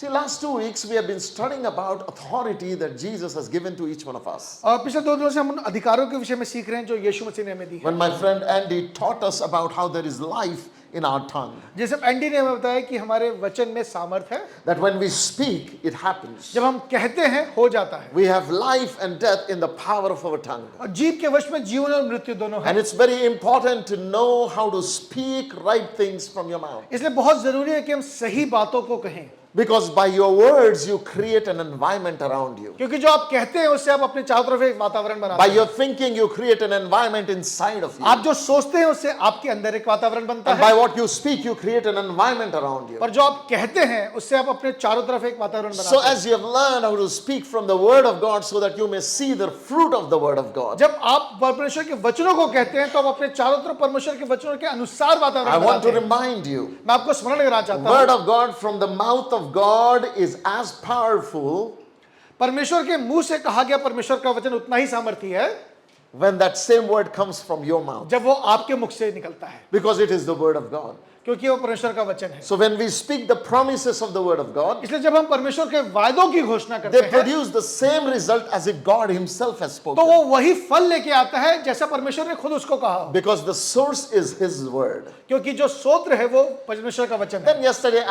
See, last 2 weeks we have been studying about authority that Jesus has given to each one of us. और पिछले 2 दिनों से हम उन अधिकारों के विषय में सीख रहे हैं जो यीशु मसीह ने हमें दी है। When my friend Andy taught us about how there is life in our tongue, जैसे एंडी ने हमें बताया कि हमारे वचन में सामर्थ है, that when we speak, it happens. जब हम कहते हैं हो जाता है। We have life and death in the power of our tongue. और जीभ के वश में जीवन और मृत्यु दोनों है। And it's very important to know how to speak right things from your mouth. इसलिए बहुत जरूरी है कि हम सही बातों को कहें, Because by your words, you create an environment around you. क्योंकि जो आप कहते हैं उससे आप अपने चारों तरफ एक वातावरण बनाते By हैं। your thinking, you create an environment inside of you. आप जो सोचते हैं उससे आपके अंदर एक वातावरण बनता And by है, what you speak, you create an environment around you. और जो आप कहते हैं उससे आप अपने चारों तरफ एक वातावरण So बनाते हैं। as you have learned how to speak from the word of God so that you may see the fruit of the word of God, जब आप परमेश्वर के वचनों को कहते हैं तो आप अपने चारों तरफ परमेश्वर के वचनों के अनुसार I वातावरण want बनाते to हैं। remind you, मैं आपको स्मरण कराना चाहता word हूँ, of God from the mouth of God is as powerful परमेश्वर के मुंह से कहा गया परमेश्वर का वचन उतना ही सामर्थी है when that same word comes from your mouth, जब वो आपके मुख से निकलता है, because it is the word of God. क्योंकि वो परमेश्वर का वचन है। So when we speak the promises of the word of God, इसलिए जब हम परमेश्वर के वायदों की घोषणा करते they हैं produce the same result as if God himself has तो spoken. वो वही फल लेके आता है जैसा परमेश्वर ने खुद उसको कहा हो, Because the source is his word. क्योंकि जो स्रोत है वो परमेश्वर का वचन है। Then yesterday,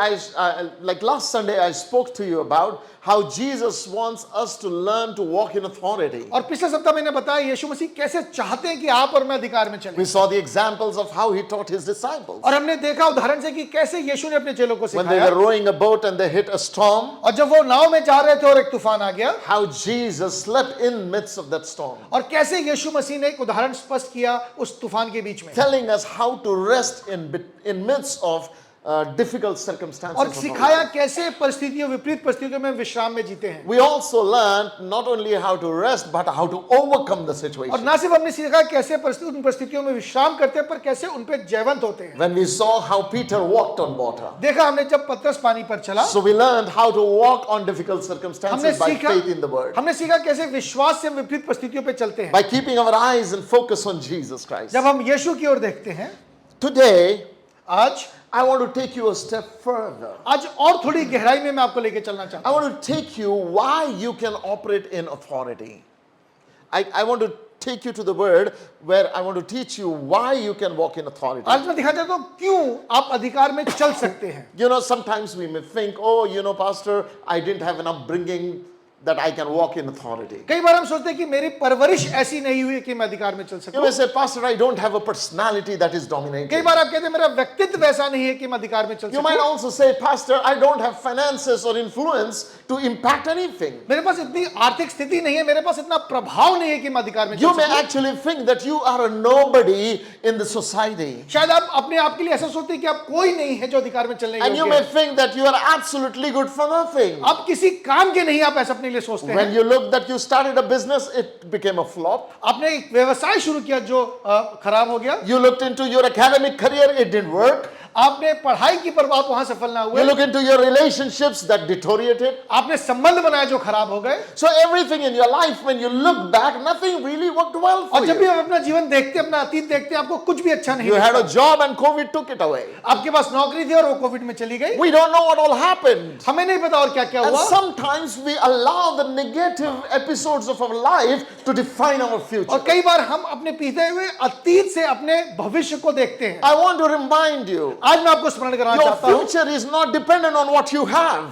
like last Sunday, I spoke to you about how Jesus wants us to learn to walk in authority. और पिछले सप्ताह मैंने बताया यीशु मसीह कैसे चाहते हैं कि आप और मैं अधिकार में चलें, We saw the examples of how he taught his disciples. और हमने देखा उदाहरण से कि कैसे यीशु ने अपने चेलों को When they सिखाया, were rowing a boat and they hit a storm, और जब वो नाव में जा रहे थे और एक तूफान आ गया, how Jesus slept in midst of that storm, और कैसे यीशु मसीह ने एक उदाहरण स्पष्ट किया उस तूफान के बीच में, telling us how to rest in midst of difficult circumstances. और of our सिखाया life. कैसे परिस्थितियों विपरीत परिस्थितियों में विश्राम में जीते हैं। We also learned not only how to rest, but how to overcome the और situation. ना सिर्फ हमने सीखा कैसे उन परिस्थितियों में विश्राम करते हैं, पर कैसे उन पे जयवंत होते हैं। When we saw how Peter walked on water, देखा हमने जब पतरस पानी पर चला, so we learned how to walk on difficult हमने circumstances by सीखा faith in the word, हमने सीखा कैसे विश्वास से विपरीत परिस्थितियों पे चलते हैं by keeping our eyes and focus on Jesus Christ. जब हम यीशु की ओर देखते हैं। Today, आज I want to take you a step further. आज और थोड़ी गहराई में मैं आपको लेके चलना चाहता I हूँ। want to take you why you can operate in authority. I want to take you to the word where I want to teach you why you can walk in authority. आज मैं दिखाना चाहता हूँ क्यों आप अधिकार में चल सकते हैं। You know, sometimes we may think, oh, you know, Pastor, I didn't have enough bringing that I can walk in authority. कई बार हम सोचते हैं कि मेरी परवरिश ऐसी नहीं हुई कि मैं अधिकार में चल You सकूं। may say, Pastor, I don't have a personality that is dominating. कई बार आप कहते हैं मेरा व्यक्तित्व वैसा नहीं है कि मैं अधिकार में चल You might सकूं। also say, Pastor, I don't have finances or influence to impact anything. मेरे पास इतनी आर्थिक स्थिति नहीं है, मेरे पास इतना प्रभाव नहीं है कि मैं अधिकार में You चल may सकूं। actually think that you are a nobody in the society. शायद आप अपने आप के लिए ऐसा सोचते हैं कि आप कोई नहीं है जो अधिकार में चलने And you योग्य may है। think that you are absolutely good for nothing. आप किसी काम के नहीं, आप ऐसा अपने लिए सोचते When हैं। you look that you started a business, it became a flop. आपने एक व्यवसाय शुरू किया जो खराब हो गया। You looked into your academic career, it didn't work. आपने पढ़ाई की पर आप वहां सफल ना You हुए। look into your relationships that deteriorated. आपने संबंध बनाए जो खराब हो गए। So everything in your life, when you look back, nothing really worked well for और जब भी you. हम अपना जीवन देखते हैं, अपना अतीत देखते हैं, आपको कुछ भी अच्छा नहीं You had a लगता। job and COVID took it away. आपके पास नौकरी थी और वो कोविड में चली गई। We don't know what all happened. हमें नहीं पता और क्या क्या And हुआ। sometimes we allow the negative episodes of our life to define our और future. कई बार हम अपने बीते हुए अतीत से अपने भविष्य को देखते हैं। I want to remind you, आज मैं आपको स्मरण कराना your चाहता हूँ, future is not dependent on what you have.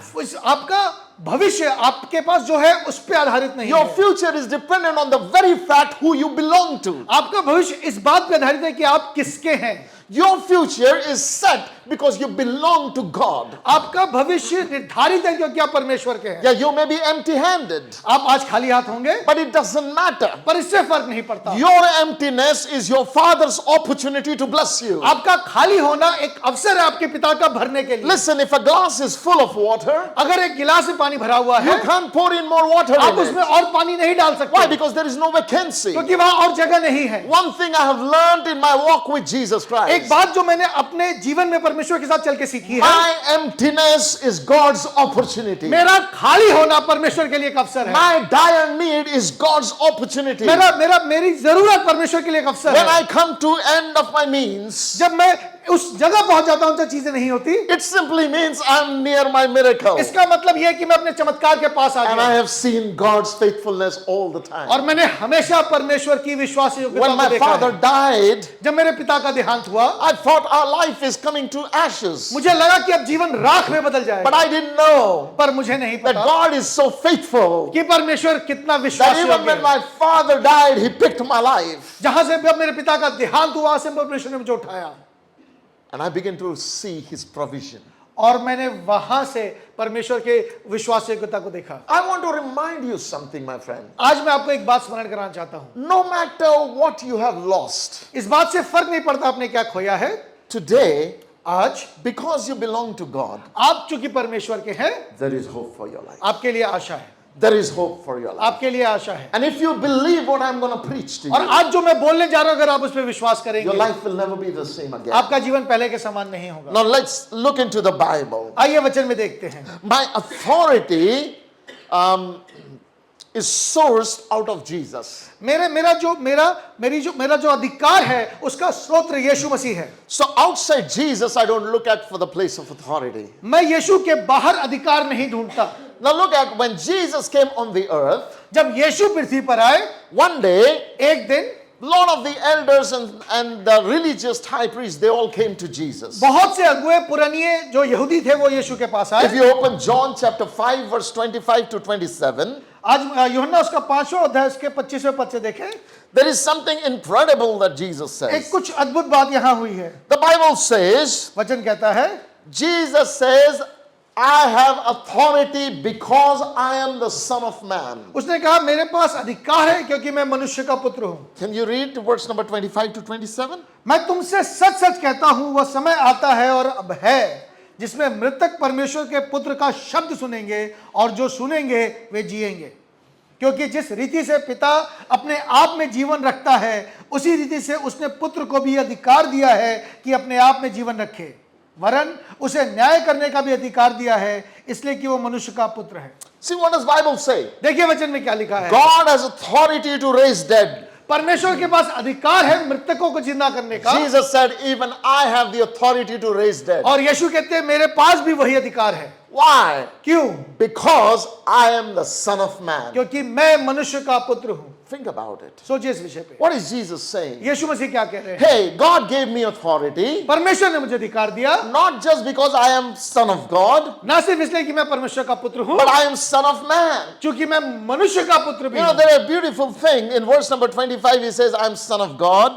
आपका भविष्य आपके पास जो है उस पे आधारित नहीं Your है। future is dependent on the very fact who you belong to. आपका भविष्य इस बात पे आधारित है कि आप किसके हैं। Your future is set because you belong to God. आपका भविष्य निर्धारित है क्योंकि आप परमेश्वर के हैं। Yeah, you may be empty-handed, आप आज खाली हाथ होंगे, but it doesn't matter. पर इससे फर्क नहीं पड़ता। Your emptiness is your Father's opportunity to bless you. आपका खाली होना एक अवसर है आपके पिता का भरने के लिए। Listen, if a glass is full of water, अगर एक गिलास में पानी भरा हुआ you है, can't pour in more water आप in उसमें it. और पानी नहीं डाल Why? सकते, Because there is no vacancy. क्योंकि वहां और जगह नहीं है। One thing I have learned in my walk with Jesus एक Christ, बात जो मैंने अपने जीवन में परमेश्वर के साथ चल के सीखी है, my emptiness is God's opportunity. मेरा खाली होना परमेश्वर के लिए एक अवसर है। My dire need is God's opportunity. मेरी जरूरत परमेश्वर के लिए एक अवसर When है। I come to end of my means, जब मैं उस जगह पहुंच जाता हूं जहां चीजें नहीं होती, it simply means I'm near my miracle. इसका मतलब यह है कि मैं अपने चमत्कार के पास आ And I गया have seen God's faithfulness all the time. और मैंने हमेशा परमेश्वर की विश्वास योग्यता When को my देखा father है। died, जब मेरे पिता का देहांत हुआ, I thought our life is coming to ashes. मुझे लगा कि अब जीवन राख में बदल But जाएगा, I didn't know पर मुझे नहीं that पता God is so faithful कि परमेश्वर कितना that विश्वास even योग्य when है। my father died, he picked my life. जहां से जब मेरे पिता का देहांत हुआ, वहां से परमेश्वर ने मुझे उठाया And I began to see his provision. और मैंने वहां से परमेश्वर के विश्वास योग्यता को देखा। I want to remind you something, my friend. आज मैं आपको एक बात स्मरण कराना चाहता हूं। No matter what you have lost, इस बात से फर्क नहीं पड़ता आपने क्या खोया है, today, आज because you belong to God, आप चूंकि परमेश्वर के हैं, there is hope for your life. आपके लिए आशा है, There is hope for your life. आपके लिए आशा है। And if you believe what I'm going to preach to और you, आज जो मैं बोलने जा रहा हूं, अगर आप उस पर विश्वास your करेंगे, life will never be the same again. आपका जीवन पहले के समान नहीं होगा। Now let's look into the Bible. आइए वचन में देखते हैं। My authority is sourced out of Jesus. मेरा जो अधिकार है, उसका स्रोत यीशु मसीह है। So outside Jesus, I don't look at for the place of authority. मैं यीशु के बाहर अधिकार नहीं ढूंढता। Now look at when Jesus came on the earth, जब यीशु पृथ्वी पर आए, one day, एक दिन lot of the elders and the religious high priests, they all came to Jesus. बहुत से अगुए पुरानिये जो यहूदी थे, वो यीशु के पास If आए। you open John chapter 5 verse 25 to 27, आज यूहन्ना उसका 5वां अध्याय उसके 25वें पद से देखें, there is something incredible that Jesus एक says. कुछ अद्भुत बात यहाँ हुई है। The Bible says, वचन कहता है, Jesus says, I have authority because I am the Son of Man. उसने कहा मेरे पास अधिकार है क्योंकि मैं मनुष्य का पुत्र हूँ। Can you read verse number 25 to 27? मैं तुमसे सच सच कहता हूँ, वह समय आता है और अब है जिसमें मृतक परमेश्वर के पुत्र का शब्द सुनेंगे और जो सुनेंगे वे जिएंगे, क्योंकि जिस रीति से पिता अपने आप में जीवन रखता है, उसी रीति से उसने पुत्र को भी अधिकार दिया है कि अपने आप में जीवन रखे, वरन उसे न्याय करने का भी अधिकार दिया है, इसलिए कि वो मनुष्य का पुत्र है। See, what does Bible say? देखिए वचन में क्या लिखा है। God has authority to raise dead. परमेश्वर के पास अधिकार है मृतकों को जिंदा करने का। Jesus said, even I have the authority to raise dead. और यीशु कहते हैं मेरे पास भी वही अधिकार है। Why? क्यों? Because I am the Son of Man. क्योंकि मैं मनुष्य का पुत्र हूँ। Think about it. सोचिए इस विषय पे। What is Jesus saying? यीशु मसीह क्या कह रहे हैं? Hey, God gave me authority, परमेश्वर ने मुझे अधिकार दिया, not just because I am Son of God, ना सिर्फ इसलिए कि मैं परमेश्वर का पुत्र हूँ, but I am Son of Man. क्योंकि मैं मनुष्य का पुत्र भी You know, हूँ। there is a beautiful thing. In verse number 25, he says, I am Son of God.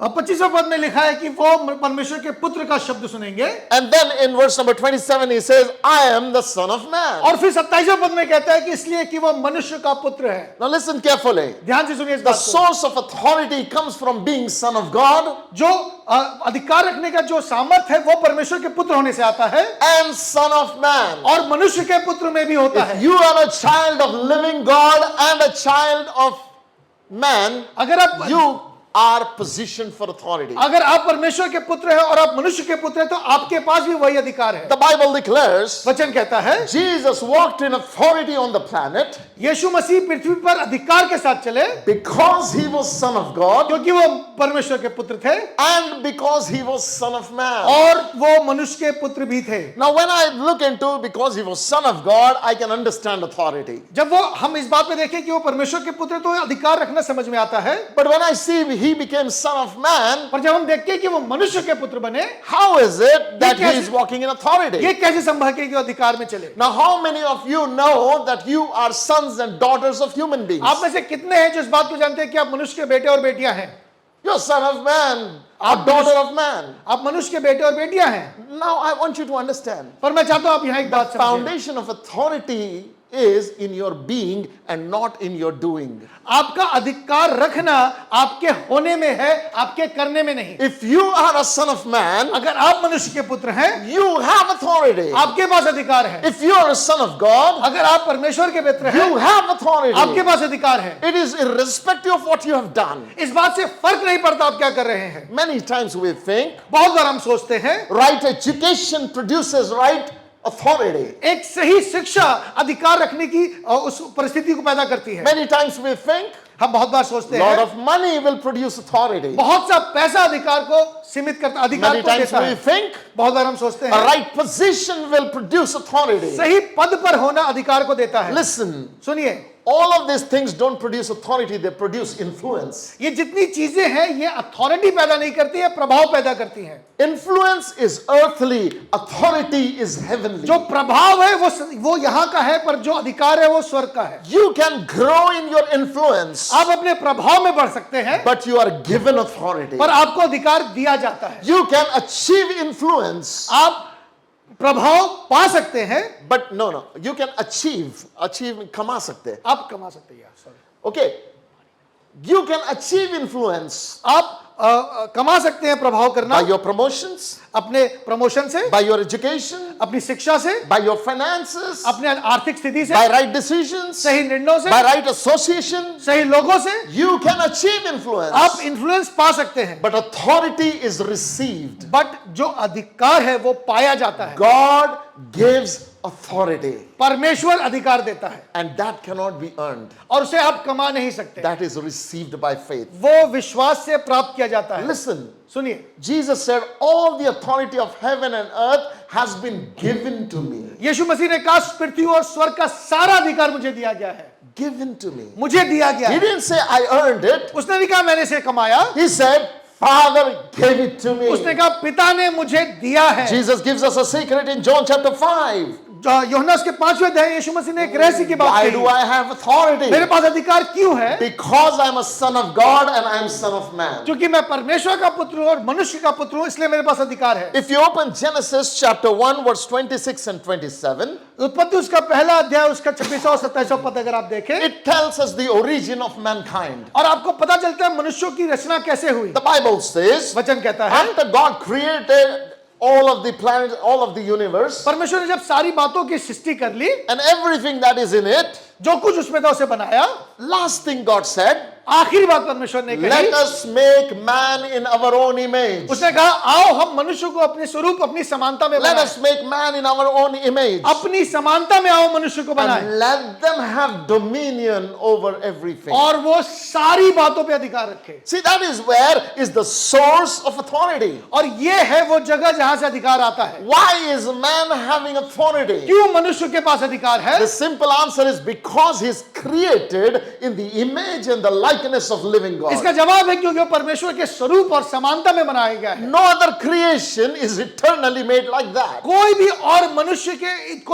और 25वें पद में लिखा है कि वो परमेश्वर के पुत्र का शब्द सुनेंगे। And then in verse number 27, he says, I am the Son of Man. और फिर 27वें पद में कहता है कि इसलिए कि वो मनुष्य का पुत्र है। Now listen carefully. ध्यान से सुनिए इस The बात को। source of authority comes from being Son of God जो अधिकार रखने का जो सामर्थ है, वो परमेश्वर के पुत्र होने से आता है and Son of Man. और मनुष्य के पुत्र में भी होता If है। you are a child of living God and a child of man, अगर आप you are positioned for authority. अगर आप परमेश्वर के पुत्र हैं और आप मनुष्य के पुत्र हैं, तो आपके पास भी वही अधिकार है। The Bible declares वचन कहता है Jesus walked in authority on the planet यीशु मसीह पृथ्वी पर अधिकार के साथ चले because he was Son of God क्योंकि वो परमेश्वर के पुत्र थे and because he was Son of Man. और वो मनुष्य के पुत्र भी थे। Now when I look into because he was Son of God, I can understand authority. जब वो हम इस बात पे देखें कि वो परमेश्वर के पुत्र, तो अधिकार रखना समझ में आता है। But when I see he became Son of Man, पर जब हम देखते हैं कि वो मनुष्य के पुत्र बने, how is it that he कैसे- is walking in authority? ये कैसे संभव है कि वो अधिकार में चले? Now how many of you know that you are sons and daughters of human beings? आप में से कितने हैं जो इस बात को जानते हैं कि आप मनुष्य के बेटे और बेटियां हैं? You're son of man, a daughter of man. आप मनुष्य के बेटे और बेटियां हैं। Now I want you to understand. पर मैं चाहता हूं आप यहाँ एक बात समझें। Foundation of authority is in your being and not in your doing. आपका अधिकार रखना आपके होने में है, आपके करने में नहीं। If you are a son of man, अगर आप मनुष्य के पुत्र हैं, you have authority. आपके पास अधिकार है। If you are a son of God, अगर आप परमेश्वर के पुत्र हैं, you have authority. आपके पास अधिकार है। It is irrespective of what you have done. इस बात से फर्क नहीं पड़ता आप क्या कर रहे हैं। Many times we think बहुत बार हम सोचते हैं right education produces right authority. एक सही शिक्षा अधिकार रखने की उस परिस्थिति को पैदा करती है। Many times we think हम बहुत बार सोचते lot हैं of money will produce authority. बहुत सा पैसा अधिकार को सीमित करता, अधिकार Many को times देता we है। think बहुत बार हम सोचते a हैं right position will produce authority. सही पद पर होना अधिकार को देता है। Listen, सुनिए, all of these things don't produce authority, they produce influence. ये जितनी चीजें हैं ये अथॉरिटी पैदा नहीं करती है, प्रभाव पैदा करती हैं। Influence is earthly, authority is heavenly. जो प्रभाव है वो यहाँ का है, पर जो अधिकार है वो स्वर्ग का है। You can grow in your influence, आप अपने प्रभाव में बढ़ सकते हैं, but you are given authority. पर आपको अधिकार दिया जाता है। You can achieve influence, आप प्रभाव पा सकते हैं, but no, you can achieve कमा सकते हैं. आप कमा सकते हैं। Sorry, Okay, you can achieve influence आप कमा सकते हैं प्रभाव करना by your promotions, अपने प्रमोशन से, by your education, अपनी शिक्षा से, by your finances, अपने आर्थिक स्थिति से, by right decisions, सही निर्णयों से, by right association. सही लोगों से You can achieve influence, आप इन्फ्लुएंस पा सकते हैं। but authority is received. But जो अधिकार है वो पाया जाता है। God gives authority, परमेश्वर अधिकार देता है and that cannot be earned. और उसे आप कमा नहीं सकते, That is received by faith. वो विश्वास से प्राप्त किया जाता है। Listen, सुनिए, Jesus said, all the authority of heaven and earth has been given to me. यीशु मसीह ने कहा पृथ्वी और स्वर्ग का सारा अधिकार मुझे दिया गया है, Given to me. मुझे दिया गया He है। didn't say I earned it. उसने नहीं कहा मैंने इसे कमाया, He said, Father gave it to me. उसने कहा पिता ने मुझे दिया है। Jesus gives us a secret in John chapter 5. यूहन्ना के 5वें अध्याय यीशु मसीह ने एक रहस्य की बात Why do कही। I have authority? मेरे पास अधिकार क्यों है? Because I am a son of God and I am son of man. क्योंकि मैं परमेश्वर का पुत्र हूं और मनुष्य का पुत्र हूं, इसलिए मेरे पास अधिकार है। If you open Genesis chapter 1 verse 26 and 27, उत्पत्ति उसका पहला अध्याय उसका 26 और 27 पद अगर आप देखें, it tells us the origin of mankind. और आपको पता चलता है मनुष्यों की रचना कैसे हुई। The Bible says, वचन कहता है after God created all of the planets, all of the universe, परमेश्वर ने जब सारी बातों की सृष्टि कर ली, and everything that is in it, जो कुछ उसमें था उसे बनाया, last thing God said, आखिरी बात परमेश्वर ने let कही, us make man in our own image. उसने कहा आओ हम मनुष्य को अपने स्वरूप अपनी समानता में Let बनाएं, us make man in our own image. अपनी समानता में आओ मनुष्य को बनाएं, And let them have dominion over everything. और वो सारी बातों पे अधिकार रखे। See, that is where is the source of authority. और ये है वो जगह जहां से अधिकार आता है। Why is man having authority? क्यों मनुष्य के पास अधिकार है? The simple answer is because he is created in the image and the likeness of living God. इसका जवाब है क्योंकि वो परमेश्वर के स्वरूप और समानता में बनाया गया है। No other creation is eternally made like that. कोई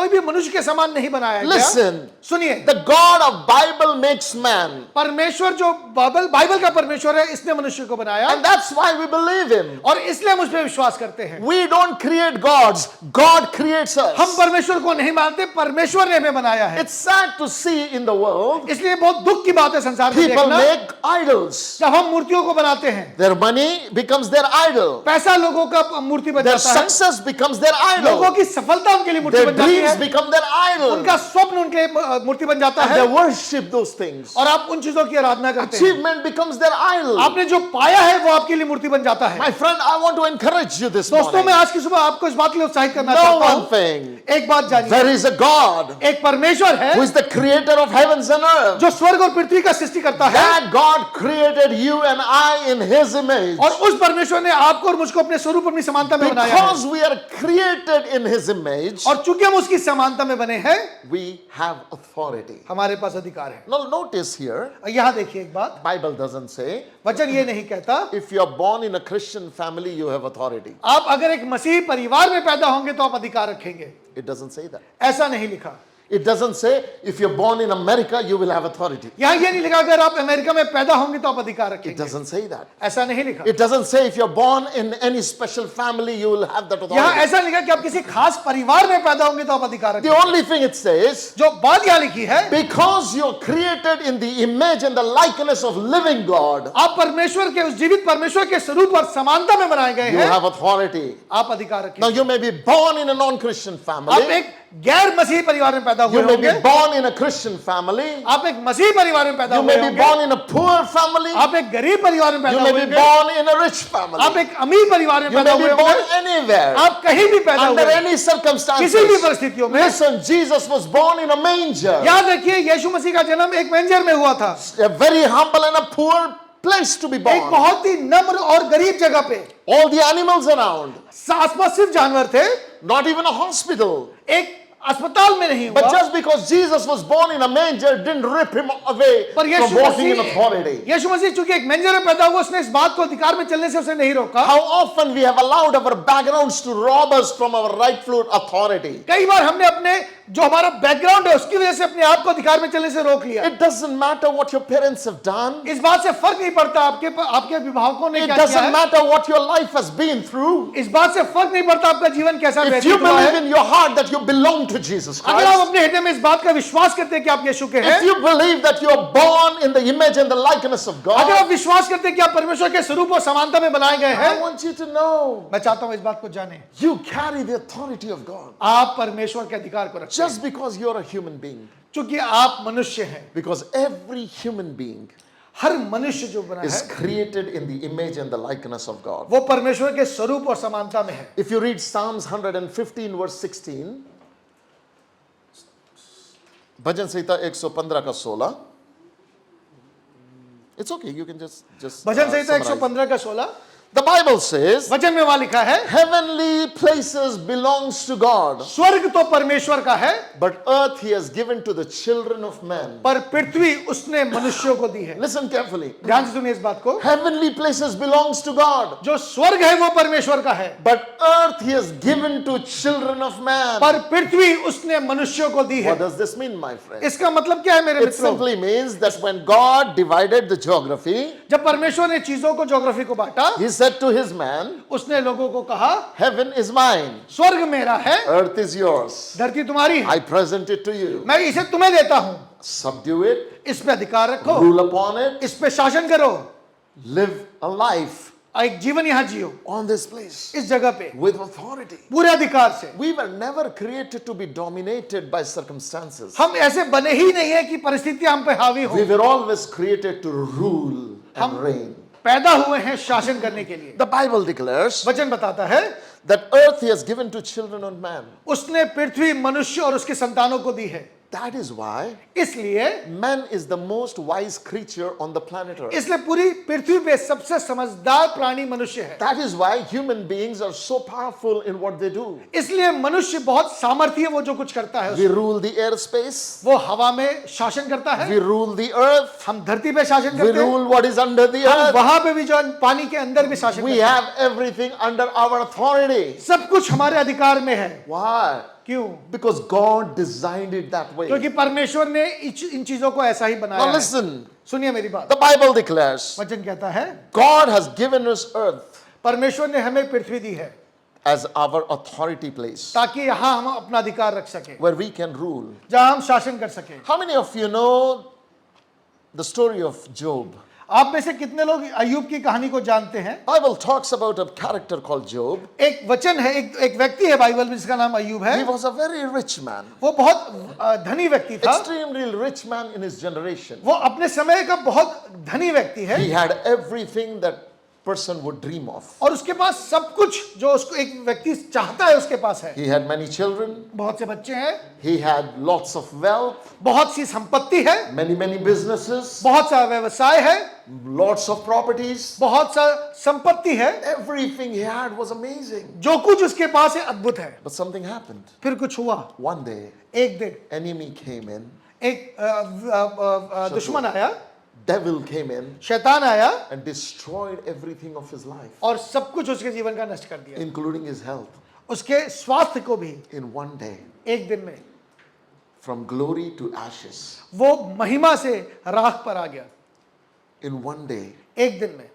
भी मनुष्य के समान नहीं बनाया गया। Listen, सुनिए, the God of Bible makes man, परमेश्वर जो बाइबल का परमेश्वर है, इसने मनुष्य को बनाया, and that's why we believe him. और इसलिए हम उस पर विश्वास करते हैं। We don't create gods, God creates हम us. परमेश्वर को नहीं मानते, परमेश्वर ने हमें बनाया है। It's sad to see in the world इसलिए बहुत दुख की बात है संसार में people देखना, make idols. जब हम मूर्तियों को बनाते हैं, Their money becomes their idol. पैसा लोगों का मूर्ति बन Their जाता है, success becomes their लोगों idol. की सफलता उनके लिए मूर्ति Their बन जाती dreams है, become their idol. उनका स्वप्न उनके लिए मूर्ति बन जाता And है, they worship those things. और आप उन चीजों की आराधना करते हैं। Achievement becomes their idol. आपने जो पाया है वो आपके लिए मूर्ति बन जाता है। My friend, I want to encourage you this दोस्तों, morning. मैं आज की सुबह आपको इस बात के लिए उत्साहित करना Know चाहता one हूं, thing. एक बात जानिए, There is a God एक परमेश्वर है who is the creator of heavens and earth. जो स्वर्ग और पृथ्वी का सृष्टि करता है, That God created you and I in His image. और उस परमेश्वर ने आपको और मुझको अपने स्वरूप अपनी समानता में बनाया है, Because we are created in His image, और चूंकि हम उसकी समानता में बने हैं, we have authority. हमारे पास अधिकार है। Now notice here, यहाँ देखिए एक बात, Bible doesn't say, वचन ये नहीं कहता if you are born in a Christian family, you have authority. आप अगर एक मसीही परिवार में पैदा होंगे तो आप अधिकार रखेंगे, It doesn't say that. ऐसा नहीं लिखा। It doesn't say, if you're born in America, you will have authority. यहाँ ये नहीं लिखा अगर आप अमेरिका में पैदा होंगे तो आप अधिकार It रखेंगे, doesn't say that. ऐसा नहीं लिखा। It doesn't say, if you're born in any special family, you will have that यहाँ authority. ऐसा लिखा कि आप किसी खास परिवार में पैदा होंगे तो आप अधिकार The रखेंगे। only thing it says, जो बात यहाँ लिखी है, because you're created in the image and the likeness of living God, आप परमेश्वर के उस जीवित परमेश्वर के स्वरूप और समानता में बनाए गए you हैं, have authority. आप अधिकार Now रखेंगे। you may be born in a non-Christian आप family, एक गैर मसीही परिवार में पैदा हुए You may be होंगे, born in a Christian family. आप एक मसीही परिवार में पैदा You हुए may be होंगे, born in a poor family. आप एक गरीब परिवार में You पैदा may हुए be होंगे, born in a rich आप family. एक अमीर परिवार में You पैदा may हुए be born होंगे, anywhere. आप कहीं भी पैदा Under हुए, any circumstances. किसी भी परिस्थितियों में। Listen, Jesus was born in a manger. याद रखिए, यीशु मसीह का जन्म एक मेंजर में हुआ था, A very humble and a poor place to be एक born. बहुत ही नम्र और गरीब जगह पे। All the animals around. आसपास सिर्फ जानवर थे, Not even a hospital. एक अस्पताल में नहीं But हुआ। just because Jesus was born in a manger didn't rip him away पर from Yeshu walking in Masih authority. यीशु मसीह चूंकि एक मेंजर में पैदा हुआ, उसने इस बात को अधिकार में चलने से उसे नहीं रोका। How often we have allowed our backgrounds to rob us from our rightful authority. कई बार हमने अपने जो हमारा बैकग्राउंड है उसकी वजह से अपने आप को अधिकार में चलने से रोक लिया। It doesn't matter what your parents have दone. इस बात से फर्क नहीं पड़ता आपके अभिभावकों ने It क्या किया doesn't है, matter what your life has been through. इस बात से फर्क नहीं पड़ता आपका जीवन कैसा If you व्यतीत हुआ believe है। in your heart that you belong to Jesus अगर आप Christ, अपने हृदय में इस बात का विश्वास करते हैं कि आप यीशु के if हैं, you believe that you are born in the image and the likeness of अगर God, आप विश्वास करते हैं कि आप परमेश्वर के स्वरूप और समानता में बनाए गए I हैं, want you to know मैं चाहता हूं इस बात को जाने, you carry the authority of God आप परमेश्वर के अधिकार को रखते हैं, just because you're a human being. क्योंकि आप मनुष्य हैं। Because every human being हर मनुष्य जो बना is है created in the image and the likeness of God. वो परमेश्वर के स्वरूप और समानता में है। If you read Psalms 115 verse 16, भजन संहिता 115 का 16, it's okay, you can just bhajan Samhita summarize. 115 का 16 The Bible says, वचन में वहां लिखा है, heavenly places belongs to God, स्वर्ग तो परमेश्वर का है, but earth he has given to the children of men. पर पृथ्वी उसने मनुष्यों को दी है। Listen carefully. ध्यान से सुनिए इस बात को, Heavenly places belongs to God, जो स्वर्ग है वो परमेश्वर का है, but earth he has given to children of man. पर पृथ्वी उसने मनुष्यों को दी है। What does this mean, my friend? इसका मतलब क्या है मेरे It मित्रों? simply means that when God divided the geography, जब परमेश्वर ने चीजों को ज्योग्राफी को बांटा, he said to his man, उसने लोगों को कहा, heaven is mine, स्वर्ग मेरा है, earth is yours. धरती तुम्हारी है, I present it to you. मैं इसे तुम्हें देता हूं, Subdue it, इस पे अधिकार रखो, rule upon it, इस पे शासन करो, live a life एक जीवन यहाँ जियो, on this place इस जगह पे with authority. पूरे अधिकार से। We were never created to be dominated by circumstances. हम ऐसे बने ही नहीं है कि परिस्थितियां हम पे हावी हो, We were always created to rule and reign. पैदा हुए हैं शासन करने के लिए। The Bible declares वचन बताता है, that earth he has given to children of man. उसने पृथ्वी मनुष्य और उसके संतानों को दी है। That is why इसलिए man is the most wise creature on the planet Earth. इसलिए पूरी पृथ्वी पे सबसे समझदार प्राणी मनुष्य है। That is why human beings are so powerful in what they do. इसलिए मनुष्य बहुत सामर्थ्य है, वो जो कुछ करता है We rule the airspace, वो हवा में शासन करता है, we rule the earth, हम धरती पे शासन we करते हैं, rule what is under the हम earth. वहां पे भी जो पानी के अंदर भी शासन We करते हैं। have everything under our authority. सब कुछ हमारे अधिकार में है। Why? क्यों? Because God designed it that way. क्योंकि परमेश्वर ने इन चीजों को ऐसा ही बनाया Now है। listen, सुनिए मेरी बात, the Bible declares वचन कहता है, God has given us earth परमेश्वर ने हमें पृथ्वी दी है as our authority place ताकि यहाँ हम अपना अधिकार रख सके, where we can rule. जहाँ हम शासन कर सके। How many of you know the story of Job? आप में से कितने लोग अय्यूब की कहानी को जानते हैं? Bible talks about a character called Job. एक वचन है, एक व्यक्ति है बाइबल में जिसका नाम अय्यूब है। He was a very rich man, वो बहुत धनी व्यक्ति था, extremely rich man in his generation. वो अपने समय का बहुत धनी व्यक्ति है He had everything that person would dream of. और उसके पास सब कुछ जो उसको एक व्यक्ति चाहता है उसके पास है। He had many children, बहुत से बच्चे हैं, he had lots of wealth, बहुत सी संपत्ति है, many businesses, बहुत सा व्यवसाय है, lots of properties. बहुत सा संपत्ति है, Everything he had was amazing. जो कुछ उसके पास है अद्भुत है। But something happened. फिर कुछ हुआ, One day, एक दिन enemy came in, एक दुश्मन आया, devil came in शैतान आया and destroyed everything of his life, और सब कुछ उसके जीवन का नष्ट कर दिया, including his health. उसके स्वास्थ्य को भी। In one day, एक दिन में from glory to ashes. वो महिमा से राख पर आ गया। In one day, एक दिन में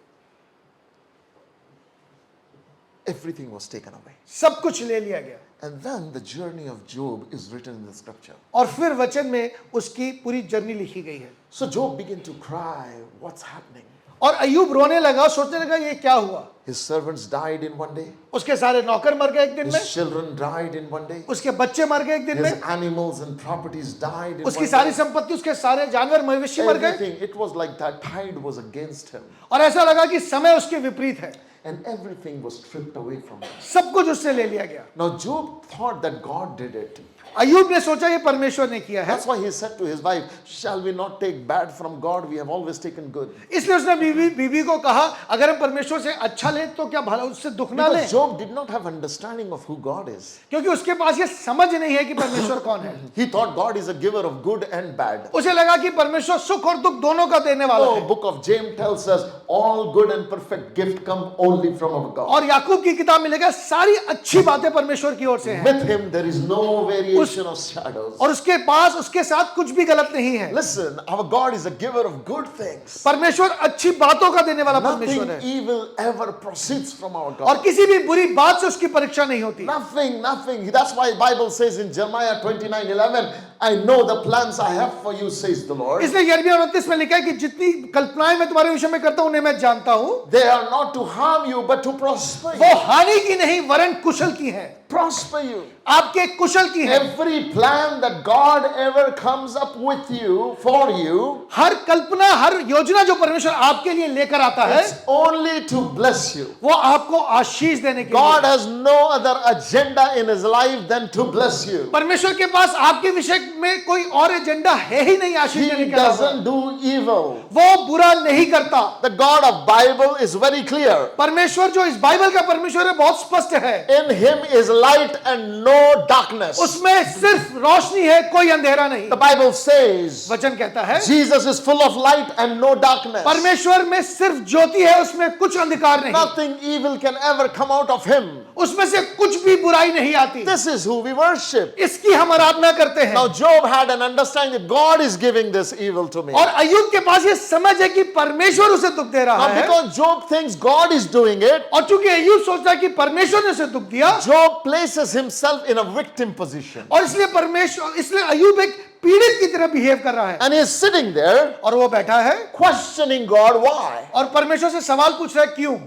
everything was taken away. सब कुछ ले लिया गया। And then the journey of Job is written in the scripture. और फिर वचन में उसकी पूरी जर्नी लिखी गई है। So Job began to cry, what's happening? और अय्यूब रोने लगा और सोचने लगा ये क्या हुआ। His servants died in one day. उसके सारे नौकर मर गए एक दिन में, His children died in one day. उसके बच्चे मर गए एक दिन His में, animals and properties died in उसकी one सारी day. संपत्ति, उसके सारे जानवर मवेशी मर गए। Everything. It was like that tide was against him. और ऐसा लगा कि समय उसके विपरीत है, And everything was stripped away from him. सब कुछ उससे ले लिया गया। Now Job thought that God did it. अय्यूब ने सोचा ये परमेश्वर ने किया है, That's why he said to his wife, shall we not take bad from God? We have always taken good. इसलिए उसने बीवी को कहा अगर हम परमेश्वर से अच्छा लें तो क्या भला उससे दुख ना लें, Because Job did not have understanding of who God is. क्योंकि उसके पास ये समझ नहीं है कि परमेश्वर कौन है। He thought God is a giver of good and bad. उसे लगा कि परमेश्वर सुख और दुख दोनों का देने वाला No, है। book of James tells us all good and perfect gift come only from our God. और याकूब की किताब में लिखा है सारी अच्छी बातें परमेश्वर की ओर से हैं, With him there is no variation of shadows. और उसके पास उसके साथ कुछ भी गलत नहीं है। Listen, our God is a giver of good things. परमेश्वर अच्छी बातों का देने वाला Nothing परमेश्वर है, evil ever proceeds from our और God. किसी भी बुरी बात से उसकी परीक्षा नहीं होती। Nothing. That's why Bible says in Jeremiah 29:11, I know the plans I have for you, says the Lord. इसलिए यिर्मयाह 29 में लिखा है कि जितनी कल्पनाएं मैं तुम्हारे विषय में करता हूं उन्हें मैं जानता हूं, They are not to harm you, but to prosper वो you. हानि की नहीं वरन कुशल की है, Prosper you. आपके कुशल की है। Every plan that God ever comes up with you, for you, हर कल्पना, हर योजना जो परमेश्वर आपके लिए लेकर आता है it's only to bless you. वो आपको आशीष देने के God लिए। has no other agenda in his life than to bless you. परमेश्वर के पास आपके विषय में कोई और एजेंडा है ही नहीं आशीष देने He के अलावा। doesn't do evil. वो बुरा नहीं करता। The God of Bible is very clear. परमेश्वर जो इस बाइबल का परमेश्वर है बहुत स्पष्ट है, In him is light and no darkness. उसमें सिर्फ रोशनी है, कोई अंधेरा नहीं। The Bible says वचन कहता है Jesus is full of light and no darkness. परमेश्वर में सिर्फ ज्योति है, उसमें कुछ अंधकार नहीं, Nothing evil can ever come out of him. उसमें से कुछ भी बुराई नहीं आती। This is who we worship. इसकी हम आराधना करते हैं। Now Job had an understanding that God is giving this evil to me. और अय्यूब के पास ये समझ है कि परमेश्वर उसे दुख दे रहा Now है, because Job thinks God is doing it, और चूंकि अय्यूब सोचता है कि परमेश्वर ने उसे दुख दिया, Job places himself in a victim position. और इसलिए अय्यूब एक पीड़ित की तरह बिहेव कर रहा है, And he is sitting there और वो बैठा है questioning God why, और परमेश्वर से सवाल पूछ रहा है क्यों,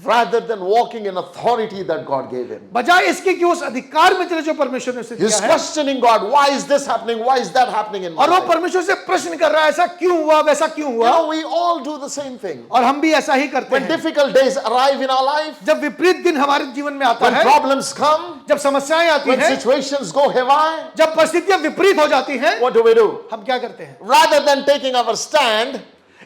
rather than walking in authority that God gave him. बजाय इसके कि उस अधिकार में चले जो परमेश्वर ने उसे He's दिया है। questioning God, why is this happening? Why is that happening in my और वो life? परमेश्वर से प्रश्न कर रहा है ऐसा क्यों हुआ, वैसा क्यों You हुआ, know, we all do the same thing. और हम भी ऐसा ही करते When हैं। difficult days arrive in our life, जब विपरीत दिन हमारे जीवन में आता when है, problems come, जब समस्याएं आती when हैं, situations go haywire, जब परिस्थितियां विपरीत हो जाती हैं, what do? हम क्या करते हैं? Rather than taking our stand,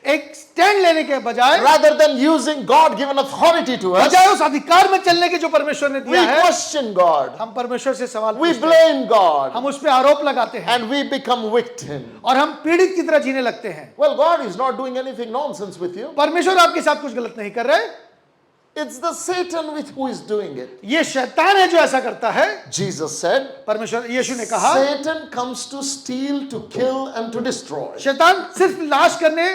एक स्टैंड लेने के बजाय rather than using God-given authority to us, बजाय उस अधिकार में चलने के जो परमेश्वर ने we दिया है, question God, हम परमेश्वर से सवाल we पूछते हैं, blame God, हम उस पर आरोप लगाते हैं, and we become victim. और हम पीड़ित की तरह जीने लगते हैं। Well, God is not doing anything nonsense with you. परमेश्वर आपके साथ कुछ गलत नहीं कर रहे, It's the Satan with who is doing it. ये शैतान है जो ऐसा करता है। Jesus said, परमेश्वर यीशु ने कहा Satan comes to steal, to kill, and to destroy. शैतान सिर्फ नाश करने,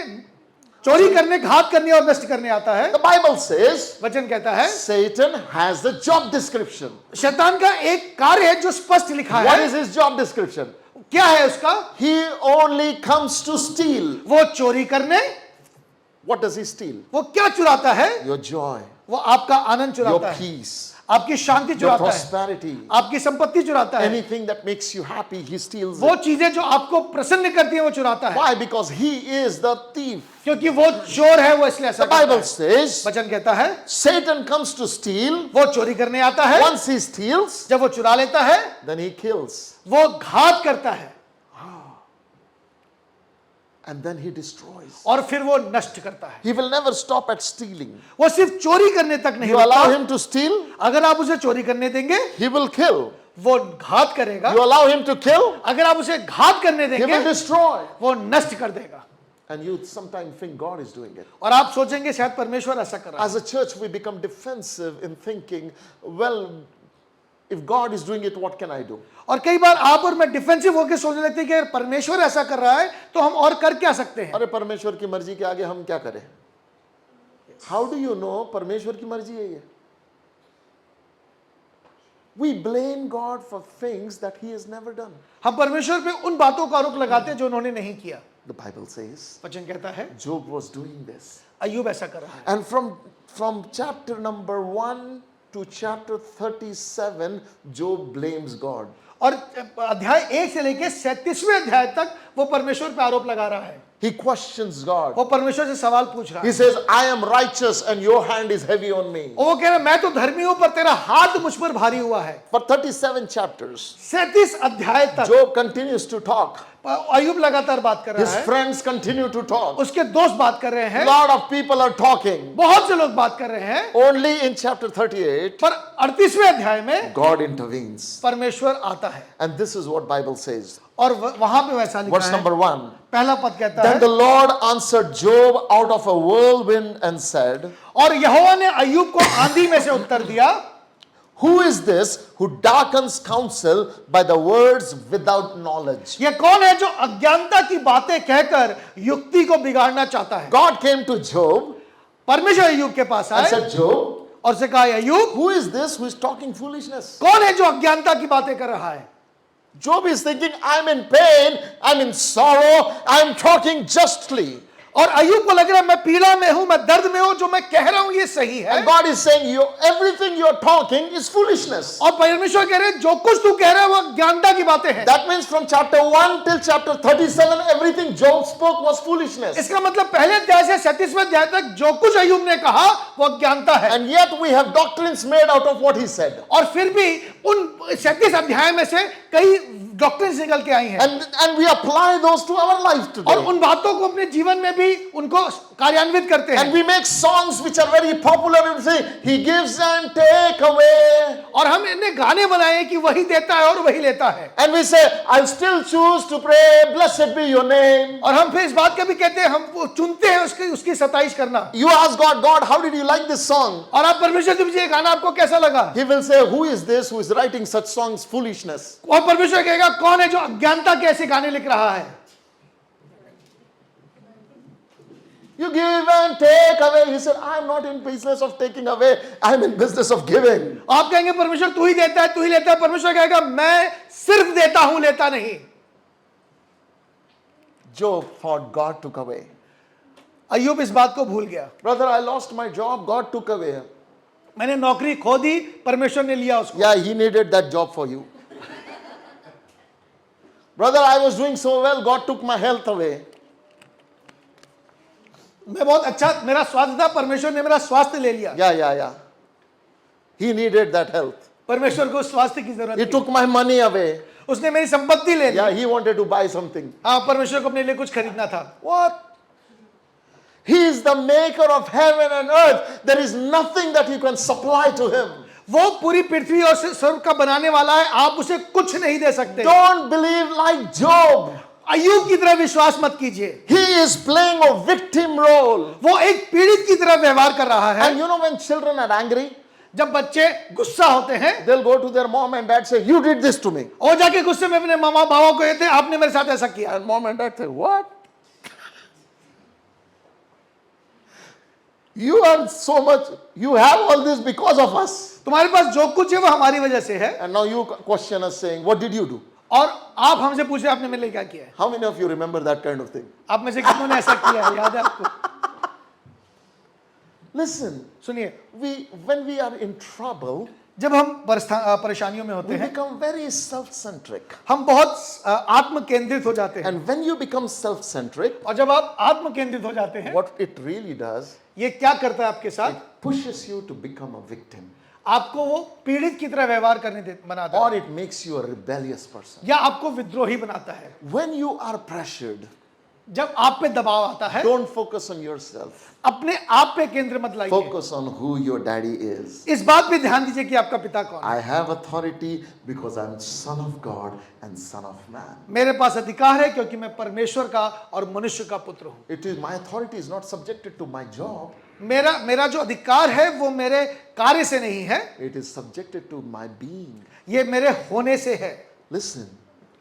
चोरी करने, घात करने और नष्ट करने आता है। The Bible says वचन कहता है Satan has the job description. शैतान का एक कार्य है जो स्पष्ट लिखा What है। is his job description? क्या है उसका? He only comes to steal. वो चोरी करने, What does he steal? वो क्या चुराता है? Your joy, वो आपका आनंद your चुराता है, peace, आपकी शांति your चुराता है, prosperity. आपकी संपत्ति चुराता है, Anything that makes you happy, he steals वो it. चीजें जो आपको प्रसन्न करती हैं वो चुराता है, Why? Because he is the thief. क्योंकि वो चोर है, वो इसलिए ऐसा The करता Bible है। says वचन कहता है Satan comes to steal. वो चोरी करने आता है, Once he steals, जब वो चुरा लेता है then he kills. वो घात करता है, And then he destroys. और फिर वो नष्ट करता है। He will never stop at stealing. वो सिर्फ चोरी करने तक नहीं You allow होता, him to steal, अगर आप उसे चोरी करने देंगे he will kill. वो घात करेगा, You allow him to kill, अगर आप उसे घात करने he देंगे will destroy. वो नष्ट कर देगा। And you sometimes think God is doing it. और आप सोचेंगे शायद परमेश्वर ऐसा कर रहा है। As a church, we become defensive in thinking, well, if God is doing it, what can I do? और कई बार आप और मैं डिफेंसिव होकर सोचने लगते हैं कि अगर परमेश्वर ऐसा कर रहा है तो हम और कर क्या सकते हैं। अरे परमेश्वर की मर्जी के आगे हम क्या करें? How do you know परमेश्वर की मर्जी है ये? We blame God for things that he has never done. हम परमेश्वर पे उन बातों का आरोप लगाते हैं जो उन्होंने नहीं किया। The Bible says वचन कहता है Job was doing this. अय्यूब ऐसा कर रहा है। And from chapter number 1 to chapter 37, Job blames God. और अध्याय 1 से लेकर 37वें अध्याय तक वो परमेश्वर पे आरोप लगा रहा है। He questions God. वो परमेश्वर से सवाल पूछ रहा है। He says, I am righteous and your hand is heavy on me. और वो कह रहा है मैं तो धर्मी हूं पर तेरा हाथ मुझ पर भारी हुआ है। For 37 chapters, 37 अध्याय तक Job continues to talk. अय्यूब लगातार बात कर रहा His है। friends continue to talk. उसके दोस्त बात कर रहे A हैं, lot of people are talking. बहुत से लोग बात कर रहे हैं, Only in chapter 38, पर 38वें अध्याय में God intervenes. परमेश्वर आता है। And this is what Bible says. और वहां पे वैसा लिखा Verse है। number 1. पहला पद कहता Then है, the Lord answered Job out of a whirlwind and said, और यहोवा ने अय्यूब को आंधी में से उत्तर दिया, Who is this who darkens counsel by the words without knowledge? ये कौन है जो अज्ञानता की बातें कहकर युक्ति को बिगाड़ना चाहता है। God came to Job परमेश्वर अय्यूब के पास and आए said, Job, और से कहा, अय्यूब who is this who is talking foolishness? कौन है जो अज्ञानता की बातें कर रहा है। Job is thinking, I'm in pain, I'm in sorrow, I'm talking justly. और अय्यूब को लग रहा है मैं पीड़ा में हूं, मैं दर्द में हूं, जो मैं कह रहा हूं ये सही है। And God is saying, everything you're talking is foolishness. और परमेश्वर कह रहे हैं जो कुछ तू कह रहा है वो अज्ञानता की बातें हैं। That means from chapter 1 till chapter 37, everything Job spoke was foolishness. इसका मतलब पहले अध्याय से 37वें अध्याय तक जो कुछ अय्यूब ने कहा वो अज्ञानता है। And yet we have doctrines made out of what he said. और फिर भी उन 37 अध्याय में से कई डॉक्ट्रिन्स निकल के आई हैं। And we apply those to our life और today. उन बातों को अपने जीवन में भी उनको कार्यान्वित करते And हैं। we make songs which are very popular and say, He gives and take away. और हम इन्हें गाने बनाए कि वही देता है और वही लेता है। And we say, I'll still choose to pray, blessed be your name. और हम फिर इस बात का भी कहते हैं, हम वो चुनते हैं उसकी सताइश करना। You ask God, how did you like this song? और आप परमेश्वर से पूछिए ये गाना आपको कैसा लगा। He will say, who is this who is writing such songs? Foolishness. और परमेश्वर कहेगा कौन है जो अज्ञानता के ऐसे गाने लिख रहा है। You give and take away. He said, I'm not in business of taking away. I'm in business of giving. आप कहेंगे परमेश्वर तू ही देता है, तू ही लेता है। परमेश्वर कहेगा मैं सिर्फ देता हूं, लेता नहीं। Job thought God took away. अय्यूब इस बात को भूल गया। Brother, I lost my job. God took away. मैंने नौकरी खो दी, परमेश्वर ने लिया उसको। Yeah, He needed that job for you. Brother, I was doing so well. God took my health away. मैं बहुत अच्छा, मेरा स्वास्थ्य था, परमेश्वर ने मेरा स्वास्थ्य ले लिया। Yeah. He needed that health. परमेश्वर को स्वास्थ्य की जरूरत He थी। took my money away. उसने मेरी संपत्ति ले ली। Yeah, He wanted to buy something. हाँ, परमेश्वर को अपने लिए कुछ खरीदना था। What? He is the maker of heaven and earth. There is nothing that you can supply to Him. वो पूरी पृथ्वी और स्वर्ग का बनाने वाला है, आप उसे कुछ नहीं दे सकते। Don't believe like Job. अय्यूब की तरह विश्वास मत कीजिए। He is playing a victim role. वो एक पीड़ित की तरह व्यवहार कर रहा है। And you know when children are angry, जब बच्चे गुस्सा होते हैं, they'll go to their mom and dad say, you did this to me. और जाके गुस्से में अपने मामा बाबा को कहते हैं आपने मेरे साथ ऐसा किया। And mom and dad say, what? You are so much, you have all this because of us. तुम्हारे पास जो कुछ है वो हमारी वजह से है। And now you question us saying, what did you do? और आप हमसे पूछ रहे हैं आपने मेरे लिए क्या किया है। How many of you remember that kind of thing? आप में से कितनों ने ऐसा किया है, याद है आपको? Listen, सुनिए, when we are in trouble, जब हम परेशानियों में होते we हैं, become very self-centric. हम बहुत आत्म केंद्रित हो जाते हैं। And when you become self-centric, और जब आप आत्म केंद्रित हो जाते हैं, what it really does, ये क्या करता है आपके साथ? it pushes you to become a victim. आपको वो पीड़ित की तरह व्यवहार करने बनाता Or है, it makes you a rebellious person. या आपको विद्रोही बनाता है। When you are pressured, जब आप पे दबाव आता है, don't focus on yourself. अपने आप पे केंद्र मत लाइए। Focus on who your daddy is. इस बात पे ध्यान दीजिए कि आपका पिता कौन है। I have authority because I'm son of God and son of man. मेरे पास अधिकार है क्योंकि मैं परमेश्वर का और मनुष्य का पुत्र हूँ। It is my authority is not subjected to my job. मेरा जो अधिकार है वो मेरे कार्य से नहीं है, It is subjected to my being. ये मेरे होने से है। Listen,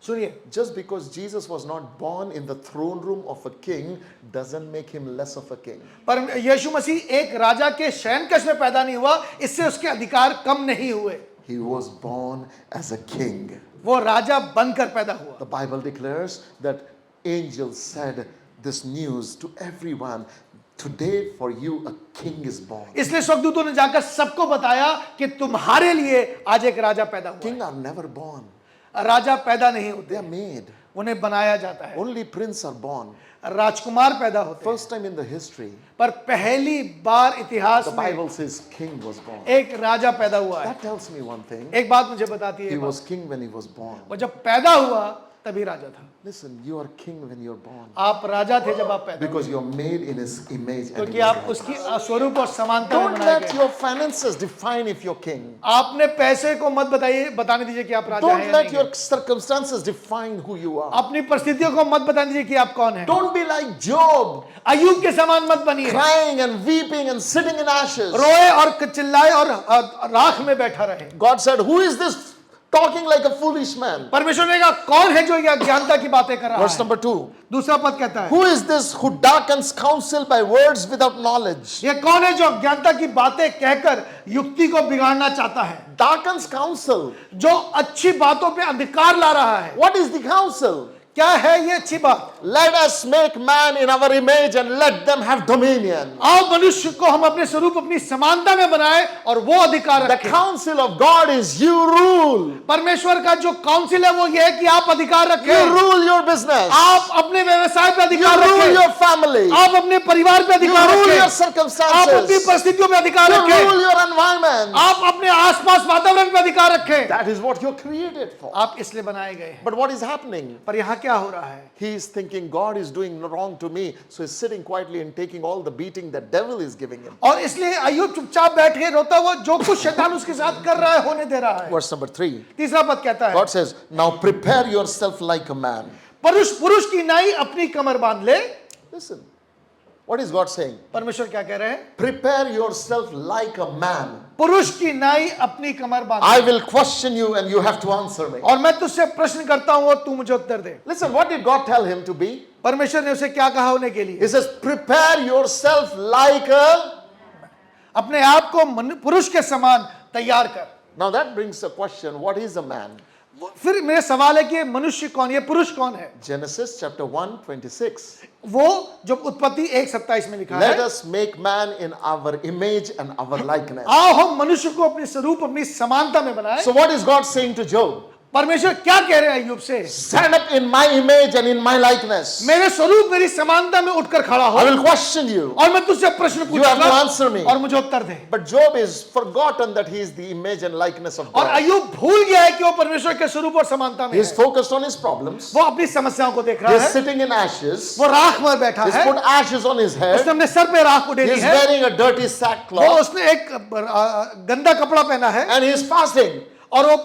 सुनिए, just because Jesus was not born in the throne room of a king doesn't make him less of a king. पर यीशु मसीह एक राजा के शयनकक्ष में पैदा नहीं हुआ, इससे उसके अधिकार कम नहीं हुए। He was born as a king. वो राजा बनकर पैदा हुआ। The Bible declares that angels said this news to everyone. Today for you a king is born. इसलिए स्वर्गदूतों ने जाकर सबको बताया कि तुम्हारे लिए आज एक राजा पैदा हुआ King are never born. है। राजा पैदा नहीं They होते, are made. उन्हें बनाया जाता है। Only prince are born. राजकुमार पैदा होते हैं, First time in the history, पर पहली बार इतिहास the में Bible says king was born. एक राजा पैदा हुआ है। That tells me one thing. एक बात मुझे बताती He है, was king when he was born. वो जब पैदा हुआ तभी राजा था। Listen, you are king when you're born. आप राजा थे जब आप पैदा हुए, Because you're made in his image and in क्योंकि his आप likeness. उसकी स्वरूप और समानता में Don't बनाए let गए। your finances define if you're king. आपने पैसे को मत बताने दीजिए कि आप राजा हैं Don't या let नहीं your हैं। circumstances define who you are. अपनी परिस्थितियों को मत बताने दीजिए कि आप कौन हैं। Don't be like Job, अय्यूब के समान मत बनिए, crying and weeping and sitting in ashes. रोए और चिल्लाए और राख में बैठा रहे। God said, who is this talking like a foolish man? परमेश्वर ने कहा कौन है जो ये अज्ञानता की बातें कर रहा Verse है। number 2. दूसरा पद कहता है, Who is this who darkens counsel by words without knowledge? ये कौन है जो अज्ञानता की बातें कहकर युक्ति को बिगाड़ना चाहता है, Darkens counsel. जो अच्छी बातों पे अंधकार ला रहा है। What is the counsel? क्या है ये अच्छी बात? Let us make man in our image and let them have dominion. आओ मनुष्य को हम अपने स्वरूप अपनी समानता में बनाए और वो अधिकार The रखें। counsel of God is you rule. परमेश्वर का जो काउंसिल है वो ये है कि आप अधिकार You रखें, rule your business. आप अपने व्यवसाय पे You अधिकार rule रखें, your family. आप अपने परिवार पे You अधिकार rule your रखें, आप अपनी circumstances. परिस्थितियों में अधिकार You रखें, rule your environment. आप अपने आसपास वातावरण पे अधिकार रखें। That is what you're created for. आप इसलिए बनाए गए हैं। But what is happening? पर यहाँ क्या हो रहा है? He is thinking God is doing wrong to me, so he's sitting quietly and taking all the beating that devil is giving him. और इसलिए अय्यूब चुपचाप बैठ के रोता हुआ जो कुछ शैतान उसके साथ कर रहा है होने दे रहा है। Verse number 3. तीसरा पद कहता है, God says, now prepare yourself like a man. पुरुष की नाई अपनी कमर बांध ले। Listen, what is God saying? परमेश्वर क्या कह रहे हैं? Prepare yourself like a man. पुरुष की नाई अपनी कमर बांध I ले। will question you and you have to answer me. और मैं तुझसे प्रश्न करता हूं और तू मुझे उत्तर दे। Listen, what did God tell him to be? परमेश्वर ने उसे क्या कहा होने के लिए? He says, prepare yourself like a... अपने आप को पुरुष के समान तैयार कर। Now that brings a question, what is a man? फिर मेरा सवाल है कि ये मनुष्य कौन, ये पुरुष कौन है? Genesis chapter 1:26. वो जो उत्पत्ति 1:27 में लिखा Let है, us make man in our image and our likeness. आओ हम मनुष्य को अपने स्वरूप अपनी समानता में बनाए। So what is God saying to Job? परमेश्वर क्या कह रहे हैं अय्यूब से? Stand up in my image and in my likeness. मेरे स्वरूप मेरी समानता में उठकर खड़ा हो I will question you. और मैं तुझसे प्रश्न You have to पूछूंगा answer me. और मुझे उत्तर दे। But Job is forgotten that he is the image and likeness of और God. अय्यूब भूल गया है कि वो परमेश्वर के स्वरूप और समानता में He is है। focused on his problems. वो अपनी समस्याओं को देख He रहा is है, sitting in ashes. वो राख में बैठा He's है, put ashes on his उसने head. अपने सर पे राख He उड़ेली is है, wearing a dirty वो sackcloth उसने एक गंदा कपड़ा पहना है and he is fasting और वो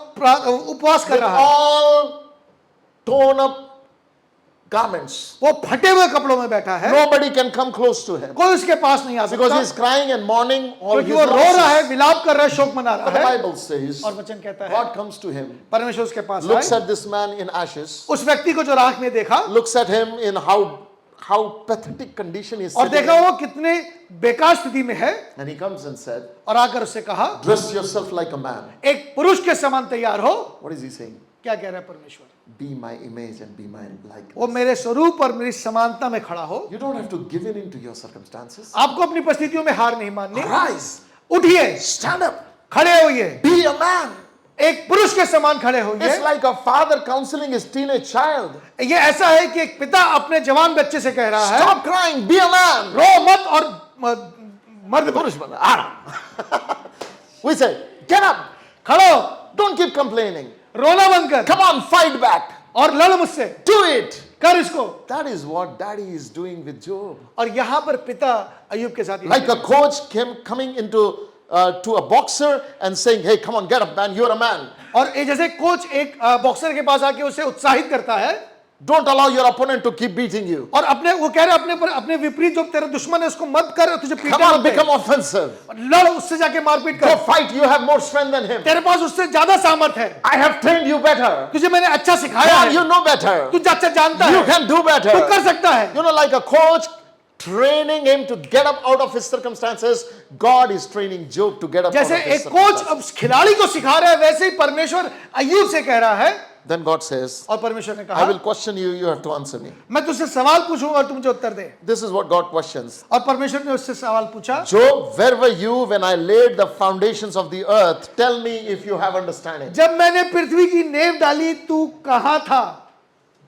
उपवास कर with रहा है। all torn up garments. वो फटे हुए कपड़ों में बैठा है, Nobody can come close to him कोई उसके पास नहीं आ because he सकता is crying and mourning all क्योंकि his वो रो रहा है, losses. विलाप कर रहा है, शोक मना But the रहा है। Bible says और वचन कहता है God comes to him, परमेश्वर उसके पास looks आए, at this man in ashes, उस व्यक्ति को जो राख में देखा looks at him in how pathetic condition he is और sitting देखा in, वो कितने बेकार स्थिति में है and he comes and said, और आकर उससे कहा dress yourself like a man. एक पुरुष के समान तैयार हो। What is he saying? क्या कह रहा है परमेश्वर? Be my image and be my likeness. वो मेरे स्वरूप और मेरी समानता में खड़ा हो। You don't have to give in to your circumstances. आपको अपनी परिस्थितियों में हार नहीं माननी। Arise, उठिए, stand up, खड़े होइए, be a man. एक पुरुष के समान खड़े It's होइए। like a father counseling his teenage child. ये ऐसा है कि एक पिता अपने जवान बच्चे से कह रहा है, Stop crying, be a man. रो मत और मर्द पुरुष बना, आराम. We say, get up, खड़ो, don't keep complaining. रोना बंद कर Come on, fight back. और लड़ मुझसे, Do it. कर इसको। That is what daddy is doing with Job. और यहाँ पर पिता अय्यूब के साथ Like a coach coming into to a boxer and saying, hey, come on, get up, man, you're a man. और ये जैसे कोच एक बॉक्सर के पास आके उसे उत्साहित करता है Don't allow your opponent to keep beating you. और अपने वो कह रहे हैं अपने विपरीत जो तेरा दुश्मन है उसको मत कर, तुझे Come पीटने on, मत दे। become offensive. लड़, उससे जाके मारपीट Go कर, fight, you have more strength than him. तेरे पास उससे ज्यादा सामर्थ है, I have trained you better. तुझे मैंने अच्छा सिखाया Come on, है, you know better. तू अच्छा जानता You है, can do तू कर better. सकता है। You know, like a coach training him to get up out of his circumstances, God is training Job to get up out जैसे of his एक कोच circumstances. अब खिलाड़ी को सिखा रहा है, वैसे ही परमेश्वर अय्यूब से कह रहा है, Then God says, और परमेश्वर ने I कहा will question you, you have to answer me. मैं तुझसे सवाल पूछूंगा और तुम मुझे उत्तर दे। This is what God questions. और परमेश्वर ने उससे सवाल पूछा, Job, where were you when I laid the foundations of the earth? Tell me if you have understanding. जब मैंने पृथ्वी की नींव डाली तू कहाँ था?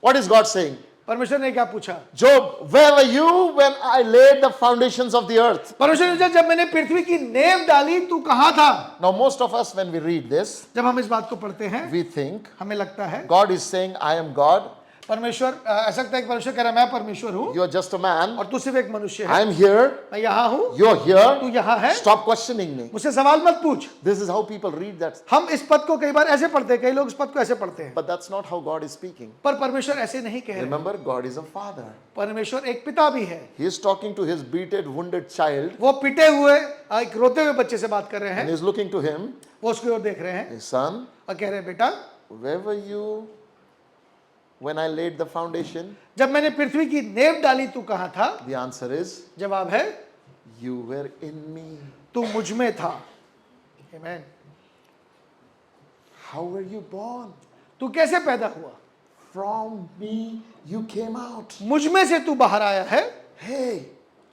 What is God saying? परमेश्वर ने क्या पूछा? Job, where were you when I laid the foundations of the earth? परमेश्वर ने पूछा जब मैंने पृथ्वी की नींव डाली तू कहाँ था? Now, most of us, when we read this, जब हम इस बात को पढ़ते हैं we think हमें लगता है God is saying, I am God, परमेश्वर ऐसा लगता है कि परमेश्वर कह रहा है मैं परमेश्वर हूँ you are just a man, और तू सिर्फ एक मनुष्य है। I am here, मैं यहाँ हूँ, you are तू here, यहाँ है, stop questioning me. मुझसे सवाल मत पूछ। This is how people read that. हम इस पद को कई बार ऐसे पढ़ते हैं, कई लोग इस पद को ऐसे पढ़ते हैं, But that's not how God is speaking. पर परमेश्वर ऐसे नहीं कह रहे। Remember, God is a father. परमेश्वर एक पिता भी है। He is talking to his beaten, wounded child, वो पिटे हुए एक रोते हुए बच्चे से बात कर रहे and हैं, he is looking to him, वो उसकी ओर देख रहे हैं his son, और कह रहे हैं बेटा where were you when I laid the foundation? जब मैंने पृथ्वी की नींव डाली तू कहाँ था? The answer is, जवाब है you were in me. तू मुझ में था। आमीन। How were you born? तू कैसे पैदा हुआ? From me you came out. मुझ में से तू बाहर आया है। Hey,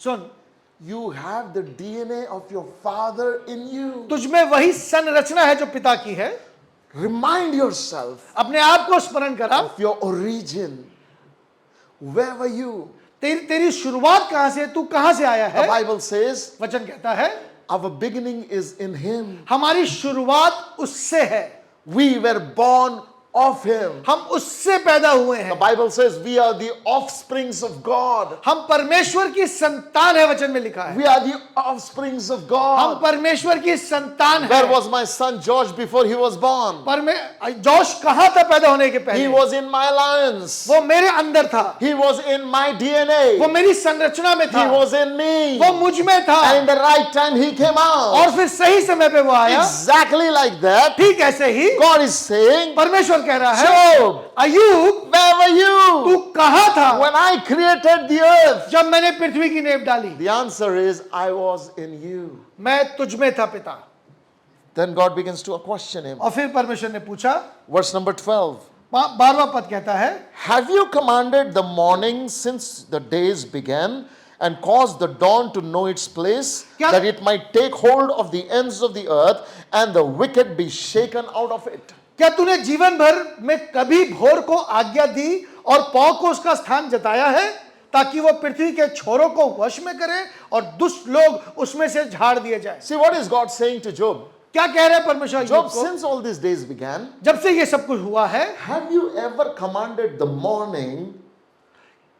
soon, you have the DNA of your father in you. तुझ में वही संरचना है जो पिता की है। Remind yourself अपने आप को स्मरण करा, of your origin. Where were you? तेरी शुरुआत कहाँ से, तू कहाँ से आया The है? Bible says वचन कहता है our beginning is in him. हमारी शुरुआत उससे है, We were born of him. हम उससे पैदा हुए The हैं। Bible says we are the offsprings of God. हम परमेश्वर की संतान है, वचन में लिखा है We are the offsprings of हम God. परमेश्वर की संतान है। Where was my son George before he was born? जोश कहाँ था पैदा होने के He पहले? was in my alliance. वो मेरे अंदर था, He was in my DNA. वो मेरी संरचना में He था, was in me. वो मुझ में था And in the right time he came और out. फिर सही समय पे वो आया। Exactly like that. ठीक ऐसे ही God is saying, परमेश्वर कह रहा है Job, अय्यूब where were तू you कहाँ था when I created the earth? जब मैंने पृथ्वी की नींव डाली? The answer is, I was in you. मैं तुझ में था पिता। Then God begins to question him. और फिर परमेश्वर ने पूछा, Verse number 12. 12वां पद कहता है Have you commanded the morning since the days began and caused the dawn to know its place, क्या- that it might take hold of the ends of the earth and the wicked be shaken out of it? क्या तूने जीवन भर में कभी भोर को आज्ञा दी और पौ को उसका स्थान जताया है ताकि वो पृथ्वी के छोरों को वश में करे और दुष्ट लोग उसमें से झाड़ दिए जाए? See, what is God saying to Job? क्या कह रहे हैं परमेश्वर अय्यूब Job, को? since all these days began, जब से ये सब कुछ हुआ है, have you ever commanded the morning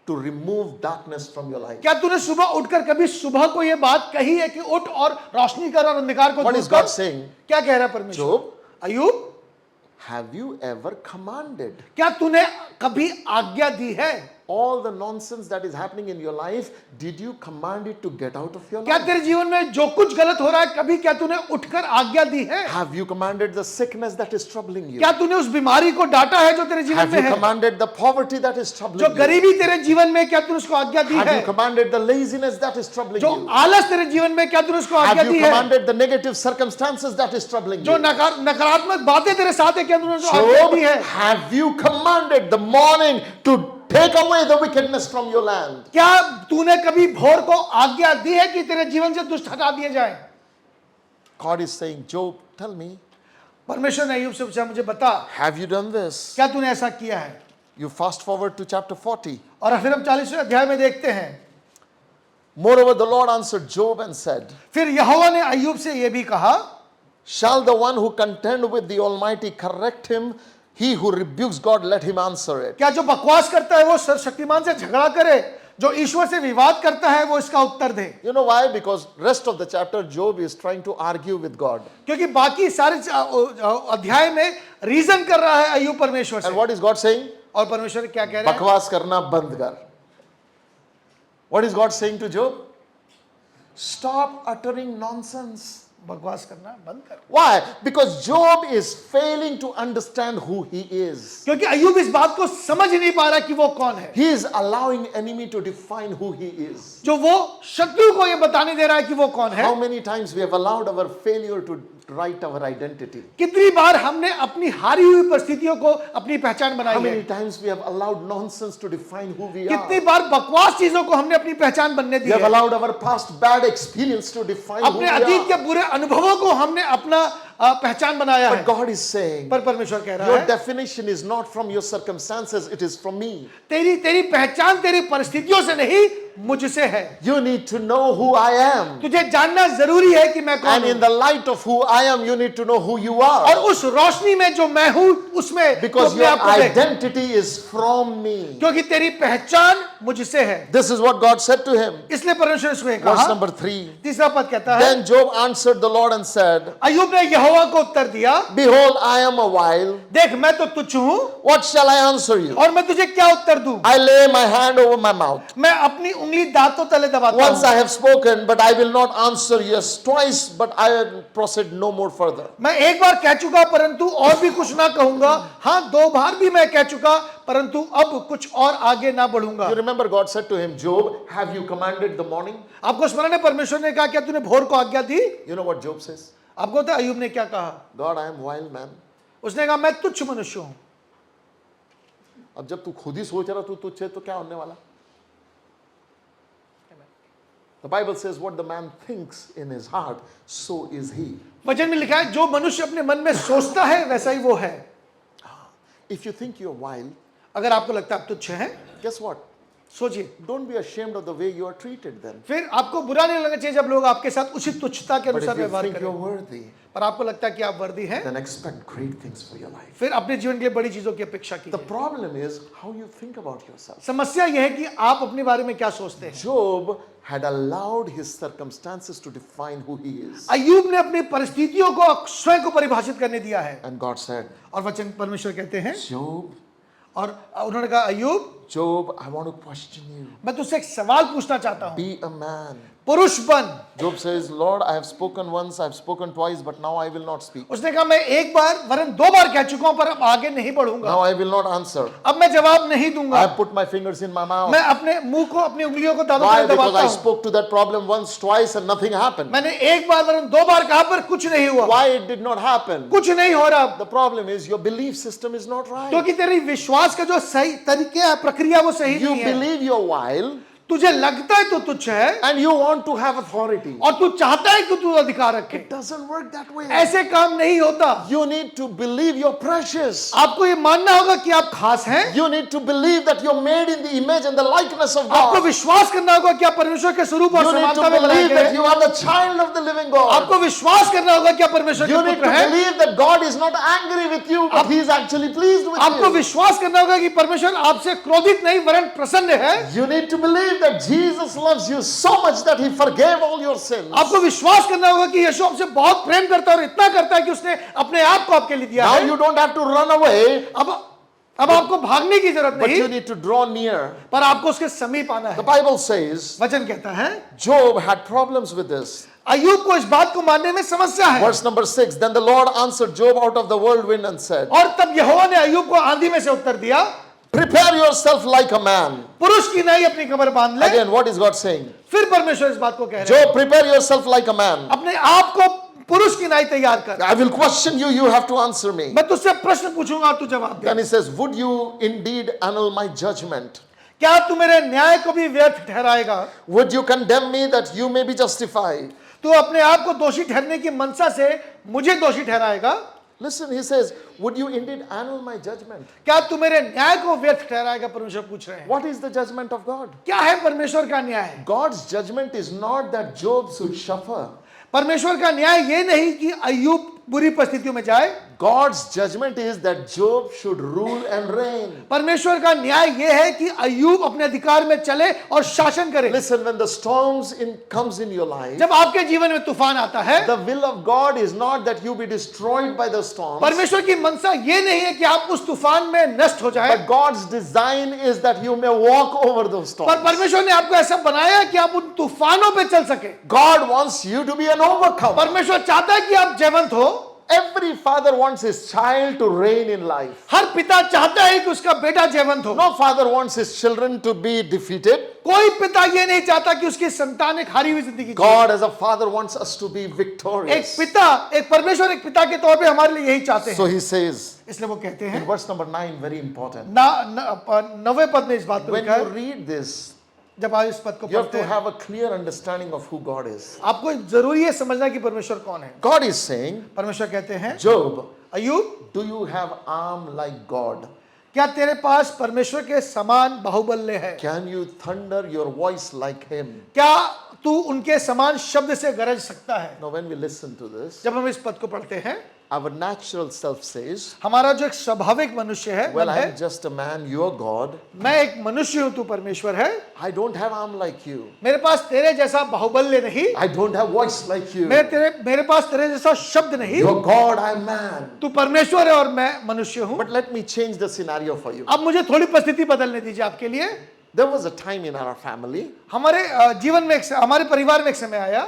to remove darkness from your life? क्या तूने सुबह उठकर कभी सुबह को ये बात कही है कि उठ और रोशनी कर और अंधकार को What दूर is कर? God saying? क्या कह रहा है परमेश्वर? Job, Ayyub, have you ever commanded? क्या तूने कभी आज्ञा दी है? All the nonsense that is happening in your life, did you command it to get out of your क्या life? तेरे जीवन में जो कुछ गलत हो रहा है कभी क्या तूने उठकर आज्ञा दी है? Have you commanded the sickness that is troubling you? क्या तूने उस बीमारी को डांटा है जो तेरे जीवन Have में you है? commanded the poverty that is जो troubling you? गरीबी तेरे जीवन में क्या तूने उसको आज्ञा दी Have है? you commanded the laziness that is troubling जो you? आलस तेरे जीवन में क्या तूने उसको आज्ञा Have दी you है? commanded the negative circumstances that is troubling जो you? नकारात्मक बातें तेरे साथ है क्या तूने उसको आज्ञा Job, दी है? have you commanded the morning to take away the wickedness from your land? क्या तूने कभी भोर को आज्ञा दी है कि तेरे जीवन से दुष्ट हटा दिए जाए? God is saying, Job, tell me, परमेश्वर ने अय्यूब से पूछा, मुझे बता have you done this? क्या तूने ऐसा किया है? You fast forward to chapter 40. और फिर हम 40वें अध्याय में देखते हैं, Moreover, the Lord answered Job and said, फिर यहोवा ने अय्यूब से ये भी कहा, shall the one who contend with the Almighty correct him? He who rebukes God, let him answer it. क्या जो बकवास करता है वो सर्वशक्तिमान से झगड़ा करे, जो ईश्वर से विवाद करता है वो इसका उत्तर दे? You know why? Because rest of the chapter, Job is trying to argue with God. क्योंकि बाकी सारे अध्याय में रीजन कर रहा है अय्यूब परमेश्वर And से, what is God saying? और परमेश्वर क्या कह रहे हैं? बकवास करना बंद कर. What is God saying to Job? Stop uttering nonsense. बकवास करना बंद कर। Why? Because Job is failing to understand who he is. क्योंकि अय्यूब इस बात को समझ ही नहीं पा रहा कि वो कौन है, He is allowing enemy to define who he is. जो वो शत्रु को ये बताने दे रहा है कि वो कौन है। How many times we have allowed our failure to write our identity? कितनी बार हमने अपनी हारी हुई परिस्थितियों को अपनी पहचान How बनाई है? many times we have allowed nonsense to define who we कितनी are? बार बकवास चीजों को हमने अपनी पहचान बनने दी We have है? allowed our past bad experience to define who we अपने अतीत are. के बुरे अनुभवों को हमने अपना पहचान बनाया But है। God is saying, पर परमेश्वर कह रहा your है, definition is not from your circumstances, it is from me. तेरी पहचान तेरी परिस्थितियों से नहीं, मुझसे है। You need to know who I am. तुझे जानना जरूरी है कि मैं कौन And in हूं, the light of who I am, you need to know who you और are. उस रोशनी में जो मैं हूं उसमें तू Because अपने your आप को देख, identity is from me. क्योंकि तेरी पहचान मुझसे है। This is what God said to him. इसलिए परमेश्वर ने उसमें Verse कहा, number 3. तीसरा पद कहता है, Then Job answered the Lord and said, अय्यूब ने यहोवा को उत्तर दिया, Behold, I am a while. देख मैं तो तुच्छ हूं What shall I answer you? और मैं तुझे क्या उत्तर दूं? I lay my hand over my mouth. मैं अपनी उंगली दांतों तले दबाता Once हूं। I have spoken, but I will not answer. Yes, twice, but I will proceed no more further. मैं एक बार कह चुका परंतु और भी कुछ ना कहूंगा। हाँ, 2 बार भी मैं कह चुका परंतु अब कुछ और आगे ना बढ़ूंगा। You remember God said to him, Job, have you commanded the morning? आपको स्मरण है परमेश्वर ने कहा क्या तूने भोर को आज्ञा दी? You know what Job says? आपको पता है अय्यूब ने क्या कहा? God, I am wild man. उसने कहा मैं तुच्छ मनुष्य हूं। अब जब तू खुद ही सोच रहा तू तुझ से तो क्या होने वाला? The Bible says what the man thinks in his heart, so is he. वचन में लिखा है जो मनुष्य अपने मन में सोचता है वैसा ही वो है। If you think you're wild, अगर आपको लगता है आप तुच्छ हैं, guess what? सोचिए, Don't be ashamed of the way you are treated then. फिर आपको बुरा नहीं लगना चाहिए जब लोग आपके साथ उचित तुच्छता के But अनुसार if you व्यवहार think you're करें। worthy, पर आपको लगता है कि आप वर्दी हैं, then expect great things for your life. फिर अपने जीवन के लिए बड़ी चीजों की अपेक्षा The कीजिए। problem is how you think about yourself. समस्या यह है कि आप अपने बारे में क्या सोचते हैं। Job had allowed his circumstances to define who he is. अय्यूब ने अपनी परिस्थितियों को स्वयं को परिभाषित करने दिया है। And God said, और वचन परमेश्वर कहते हैं, Job, और उन्होंने कहा अय्यूब Job, I want to question you. मैं तुझसे एक सवाल पूछना चाहता हूं। Be a man. पुरुष बन। Job says, Lord, I have spoken once, I have spoken twice, but now I will not speak. उसने कहा मैं एक बार वरन 2 बार कह चुका हूं पर अब आगे नहीं बढ़ूंगा। Now I will not answer. अब मैं जवाब नहीं I दूंगा। have put my fingers in my mouth. मैं अपने मुंह को अपनी उंगलियों को दांतों Why? पर Because दबाता I हूं। spoke to that problem once, twice, and nothing happened. मैंने एक बार वरन 2 बार कहा पर कुछ नहीं हुआ। Why it did not happen? कुछ नहीं हो रहा The problem is your belief system is not right. क्योंकि तेरी विश्वास का जो सही तरीके है, प्रक्रिया वो सही You नहीं है। believe you're wild तुझे लगता है तो तुच्छ है and you want to have authority. और तू चाहता है कि तू अधिकार रखे। It doesn't work that way. ऐसे काम नहीं होता। You need to believe you're precious. आपको ये मानना होगा कि आप खास हैं। You need to believe that you're made in the image and the likeness of आपको God. विश्वास करना होगा कि आप परमेश्वर के स्वरूप और You need समानता to में बनाए believe गए that हैं। you are the child of the living God. आपको विश्वास करना होगा कि आप परमेश्वर You के need पुत्र to हैं। believe that God is not angry with you, but He is actually pleased with आपको you. विश्वास करना होगा कि परमेश्वर आपसे क्रोधित नहीं वरन प्रसन्न है। You need to believe that Jesus loves you so much that He forgave all your sins. आपको विश्वास करना होगा कि यीशु आपसे बहुत प्रेम करता है और इतना करता है कि उसने अपने आप को आपके लिए दिया Now है। you don't have to run away, अब आपको भागने की जरूरत but you नहीं, need to draw near. पर आपको उसके समीप आना The है। Bible says वचन कहता है Job had problems with this. अय्यूब को इस बात को मानने में समस्या है। Verse number 6. Then the Lord answered Job out of the whirlwind and said, और तब यहोवा ने अय्यूब को आंधी में से उत्तर दिया, Prepare yourself like a man. पुरुष की नाई अपनी कमर बांध ले। Again, what is God saying? फिर परमेश्वर इस बात को कह रहे हैं, Job, prepare yourself like a man. अपने आप को पुरुष की नाई तैयार कर। I will question you, you have to answer me. मैं तुझसे प्रश्न पूछूंगा और तू जवाब दे। Then he says, Would you indeed annul my judgment? क्या तू मेरे न्याय को भी व्यर्थ ठहराएगा? Would you condemn me that you may be justified? तू अपने आप को दोषी ठहरने की मनसा से मुझे दोषी ठहराएगा? Listen, he says, Would you indeed annul my judgment? क्या तू मेरे न्याय को व्यर्थ ठहराएगा? परमेश्वर पूछ रहे हैं। What is the judgment of God? क्या है परमेश्वर का न्याय? God's judgment is not that Job should suffer. परमेश्वर का न्याय ये नहीं कि अय्यूब बुरी परिस्थितियों में जाए। God's judgment is that Job should rule and reign. परमेश्वर का न्याय ये है कि अय्यूब अपने अधिकार में चले और शासन करे। Listen, when the storms comes in your life, जब आपके जीवन में तूफान आता है, the will of God is not that you be destroyed by the storms, परमेश्वर की मनसा ये नहीं है कि आप उस तूफान में नष्ट हो जाए, but God's design is that you may walk over those पर storms. परमेश्वर ने आपको ऐसा बनाया कि आप उन तूफानों पे चल सके। God wants you to be an overcomer. परमेश्वर चाहता है कि आप जयवंत हो। Every father wants his child to reign in life. हर पिता चाहता है कि उसका बेटा जयवंत हो। No father wants his children to be defeated. कोई पिता ये नहीं चाहता कि उसकी संतान एक हारी हुई जिंदगी जिए। God as a father wants us to be एक victorious. पिता, एक परमेश्वर एक पिता के तौर पे हमारे लिए यही चाहते So हैं। he says इसलिए वो कहते in हैं verse number 9, very important. 9वें पद में इस बात को When लिखा you है। read this, जब आप इस पद को you have पढ़ते to हैं, have a clear understanding of who God is. आपको जरूरी है समझना कि परमेश्वर कौन है। God is saying, परमेश्वर कहते हैं, Job, Ayyub, do you have arm like God? क्या तेरे पास परमेश्वर के समान बाहुबल्य है? Can you thunder your voice like him? क्या तू उनके समान शब्द से गरज सकता है? Now when we listen to this, जब हम इस पद को पढ़ते हैं, our natural self says, हमारा जो एक स्वाभाविक मनुष्य है, well, मन है, I'm just a man, you're God. मैं एक मनुष्य हूं, तू परमेश्वर है, I don't have arm like you. मेरे पास तेरे जैसा बाहुबल्य नहीं, I don't have voice like you. मेरे पास तेरे जैसा शब्द नहीं, You're God, I'm man. तू परमेश्वर है और मैं मनुष्य हूं। But let me change the scenario for you. अब मुझे थोड़ी परिस्थिति बदलने दीजिए आपके लिए। There was a time in our family, हमारे जीवन में हमारे परिवार में एक समय आया,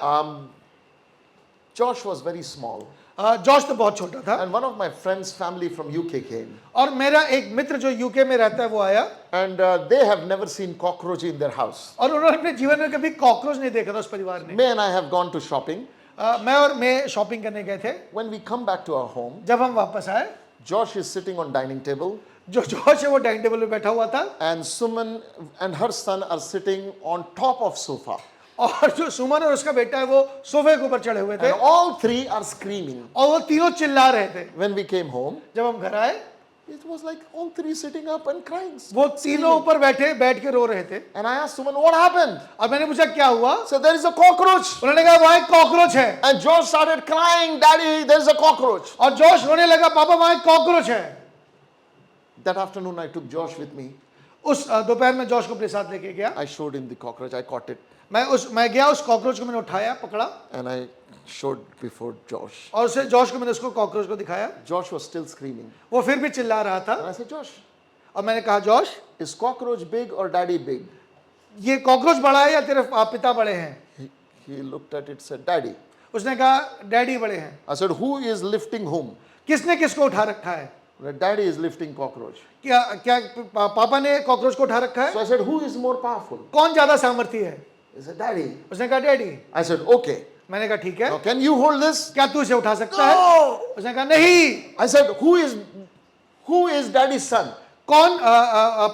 Josh was very small. George तो बहुत छोटा था, And one of my friends' family from UK came. और मेरा एक मित्र जो यूके में रहता है वो आया, And they have never seen cockroach in their house. और उन्होंने अपने जीवन में कभी कॉकरोच नहीं देखा था उस परिवार ने। May and I have gone to shopping. मैं शॉपिंग करने गए थे। When we come back to our home, जब हम वापस आए, Josh is sitting on dining table, जो जॉर्ज है वो डाइनिंग टेबल पे बैठा हुआ था, and Suman and her son are sitting on top of sofa. और जो सुमन और उसका बेटा है वो सोफे के ऊपर चढ़े हुए थे, And all three are screaming. और वो तीनों चिल्ला रहे थे। When we came home, जब हम घर आए, it was like all three sitting up and crying. वो तीनों ऊपर बैठ के रो रहे थे। And I asked Suman, what happened? और मैंने पूछा क्या हुआ? So there is a cockroach. उन्होंने कहा वहाँ एक कॉकरोच है। And Josh started crying, Daddy, there is a cockroach. और जॉश रोने लगा, पापा वहाँ एक कॉकरोच है। That afternoon I took Josh with me. उस दोपहर में जॉश को अपने साथ लेके गया। I showed him the cockroach. I caught it. मैं गया, उस कॉकरोच को मैंने उठाया, पकड़ा, And I showed before Josh. और उसे जॉश को मैंने उसको कॉकरोच को दिखाया। Josh was still screaming. वो फिर भी चिल्ला रहा था, And I said, Josh, और मैंने कहा Josh, is cockroach big or daddy big? ये कॉकरोच बड़ा है या तेरे पिता बड़े हैं? He looked at it, said, Daddy. उसने कहा डैडी बड़े हैं। I said, who is lifting whom? किसने किसको उठा रखा है? Daddy is lifting cockroach. क्या पापा ने कॉकरोच को उठा रखा है? So I said, who is more powerful? कौन ज्यादा सामर्थ्य है? He said, Daddy. उसने कहा डैडी। I said, okay. मैंने कहा ठीक है, Now can you hold this? क्या तू इसे उठा सकता है? No. उसने कहा नहीं। I said, who is daddy's son? कौन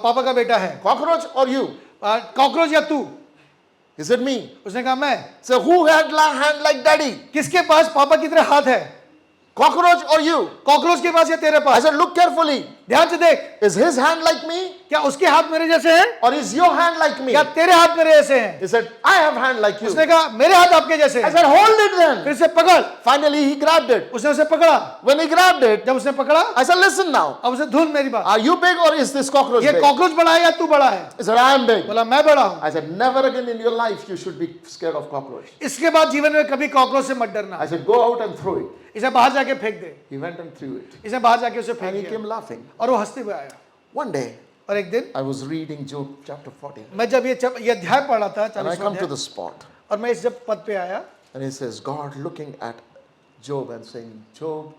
पापा का बेटा है? Cockroach or you? कॉकरोच या तू? He said, me. उसने कहा मैं। So who had hand like daddy? किसके पास पापा की तरह हाथ है? Cockroach or you? कॉकरोच के पास या तेरे I pass? said, look carefully. ध्यान से देख, Is his hand like me? क्या उसके हाथ मेरे जैसे हैं? Or is your hand like me? क्या तेरे हाथ मेरे जैसे हैं? He said, I have hand like you. उसने कहा मेरे हाथ आपके जैसे I हैं। said, hold it then. फिर से पकड़। Finally, he grabbed it. उसने उसे पकड़ा। When he grabbed it, जब उसने पकड़ा, I said, listen now. अब उसे धुन मेरी बात, Are you big or is this cockroach ये big? कॉकरोच बड़ा है या तू बड़ा है? He said, I am big. बोला मैं बड़ा हूँ। I said, never again in your life you should be scared of cockroach. इसके बाद जीवन में कभी कॉकरोच से मत डरना। I said, go out and throw it. इसे बाहर जाके फेंक दे। He went and threw it. इसे बाहर जाके उसे फेंक And he दिया, came laughing. और वो हंसते हुए आया। One day, और एक दिन I was reading Job chapter 40. मैं जब ये अध्याय पढ़ा था, And I 40वां come to अध्याय, the spot. और मैं इस जब पद पे आया, And he says, God looking at Job and saying, Job,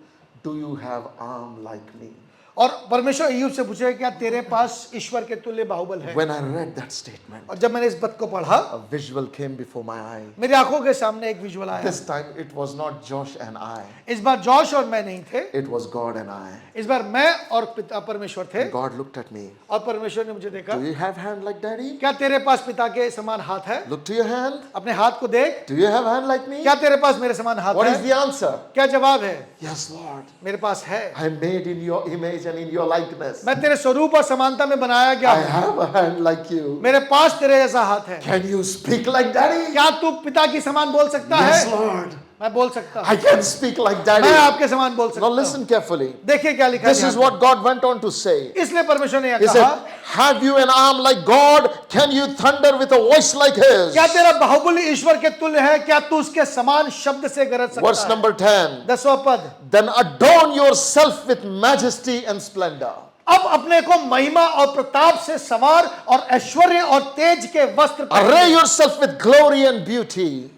do you have arm like me? और परमेश्वर अय्यूब से पूछे क्या तेरे पास ईश्वर के तुल्य बाहुबल है? When I read that statement, और जब मैंने इस पद को पढ़ा, a visual came before my eye. मेरी आंखों के सामने एक विजुअल आया। This time it was not Josh and I. इस बार जॉश और मैं नहीं थे, It was God and I. इस बार मैं और पिता परमेश्वर थे, God looked at me. और परमेश्वर ने मुझे देखा। Do you have hand like daddy? क्या तेरे पास पिता के समान हाथ है? Look to your hand. अपने हाथ को देख, Do you have hand like me? क्या तेरे पास मेरे समान हाथ What is है? the answer? क्या जवाब है? Yes, Lord. मेरे पास है। I am made in your image and in your likeness. मैं तेरे स्वरूप और समानता में बनाया गया I हूँ। have a hand like you. मेरे पास तेरे जैसा हाथ है। Can you speak like daddy? क्या तू पिता की समान बोल सकता Yes, है? Lord. मैं बोल सकता हूँ। I can speak like मैं daddy. आपके समान बोल सकता Now हूँ। listen carefully. देखिए क्या लिखा This है। is what God went on to say. इसलिए परमेश्वर ने यह He कहा, said, have you an arm like God? Can you thunder with a voice like his? क्या तेरा बाहुबल ईश्वर के तुल्य है? क्या तू उसके समान शब्द से गरज सकता Verse है? number 10. 10वां पद, Then adorn yourself with majesty and splendor. अब अपने को महिमा और प्रताप से सवार और ऐश्वर्य और तेज के वस्त्र पहन Array ले। yourself with glory and beauty.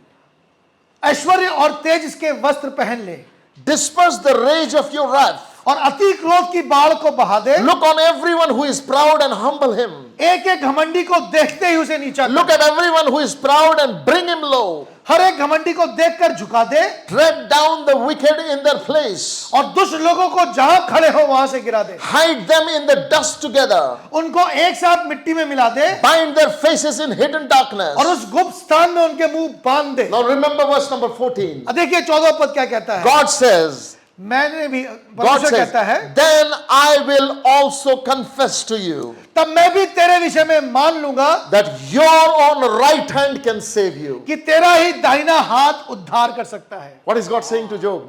ऐश्वर्य और तेज के वस्त्र पहन ले। Disperse the rage of your wrath. और अति क्रोध की बाढ़ को बहा दे। Look on everyone who is proud and humble him. एक एक घमंडी को देखते ही उसे नीचा कर। Look at everyone who is proud and bring him low. हर एक घमंडी को देखकर झुका दे Tread down the wicked in their place. और दुष्ट लोगों को जहां खड़े हो वहां से गिरा दे। Hide them in the dust together. उनको एक साथ मिट्टी में मिला दे Bind their faces in hidden darkness. और उस गुप्त स्थान में उनके मुंह बांध दे। Now remember verse number 14. अब देखिए 14 पद क्या कहता है। God says, मैंने भी God परमेश्वर says, कहता है then I will also confess to you तब मैं भी तेरे विषय में मान लूंगा that your own right hand can save you. कि तेरा ही दाहिना हाथ उद्धार कर सकता है। What is God saying to Job?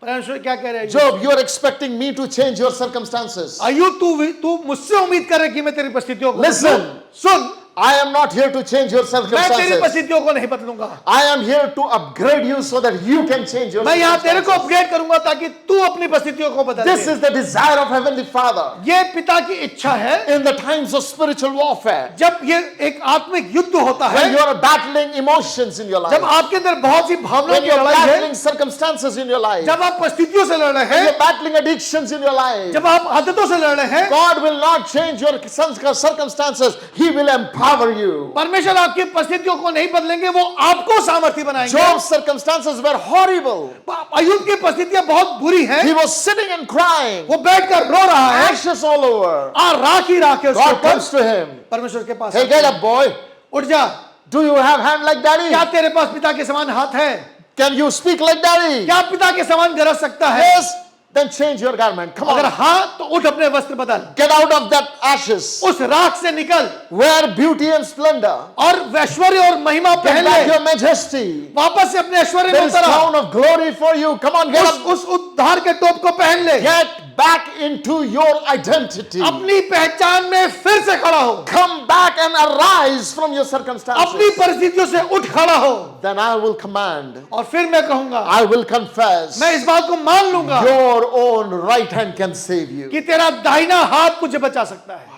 परमेश्वर क्या कह रहे हैं? Job, you are expecting me to change your circumstances. अय्यूब तू मुझसे उम्मीद कर रहा है कि मैं तेरी परिस्थितियों को Listen. बदलूं? सुन, I am not here to change your मैं तेरी circumstances. परिस्थितियों को नहीं बदलूंगा। I am here to upgrade you so that you can change your मैं यहाँ तेरे को circumstances. अपग्रेड करूंगा ताकि तू अपनी परिस्थितियों को बदल This they. is the desire of Heavenly Father. ये पिता की इच्छा है In the times of spiritual warfare, जब ये एक आत्मिक युद्ध होता when you है, are battling emotions in your जब life, आपके अंदर बहुत सी भावनाओं when की you are लड़ाई है, battling circumstances in your life, जब आप परिस्थितियों से लड़ रहे when you हैं, are battling addictions in your life, जब आप आदतों से लड़ रहे हैं, God will not change your circumstances. He will empower you. परमेश्वर आपकी परिस्थितियों को नहीं बदलेंगे, वो आपको सामर्थ्य बनाएंगे। Job's circumstances were horrible. अय्यूब की परिस्थितियां बहुत बुरी हैं। He was sitting and crying, वो बैठकर रो रहा है ashes all over. और राख ही राख है उसके God ऊपर। comes to him. परमेश्वर के पास Hey, आते get हैं। up, boy. उठ जा, Do you have hand like daddy? क्या तेरे पास पिता के समान हाथ है? Can you speak like daddy? क्या पिता के समान गरज सकता है? Yes. Then change your garment. Come अगर on. हाँ तो उठ अपने वस्त्र बदल, Get out of that ashes. उस राख से निकल Wear beauty and splendor. और ऐश्वर्य और महिमा Get पहन back ले। your majesty. वापस से अपने ऐश्वर्य There में is उतर आ। crown of glory for you. Come on, get up. उस उद्धार के टोप को पहन ले। Get back into your identity. अपनी पहचान में फिर से खड़ा हो। Come back and arise from your अपनी circumstances. परिस्थितियों से उठ खड़ा हो Then I will command. और फिर मैं कहूंगा, I will confess. मैं इस बात को मान लूंगा Your own right hand can save you. कि तेरा दाहिना हाथ मुझे बचा सकता है।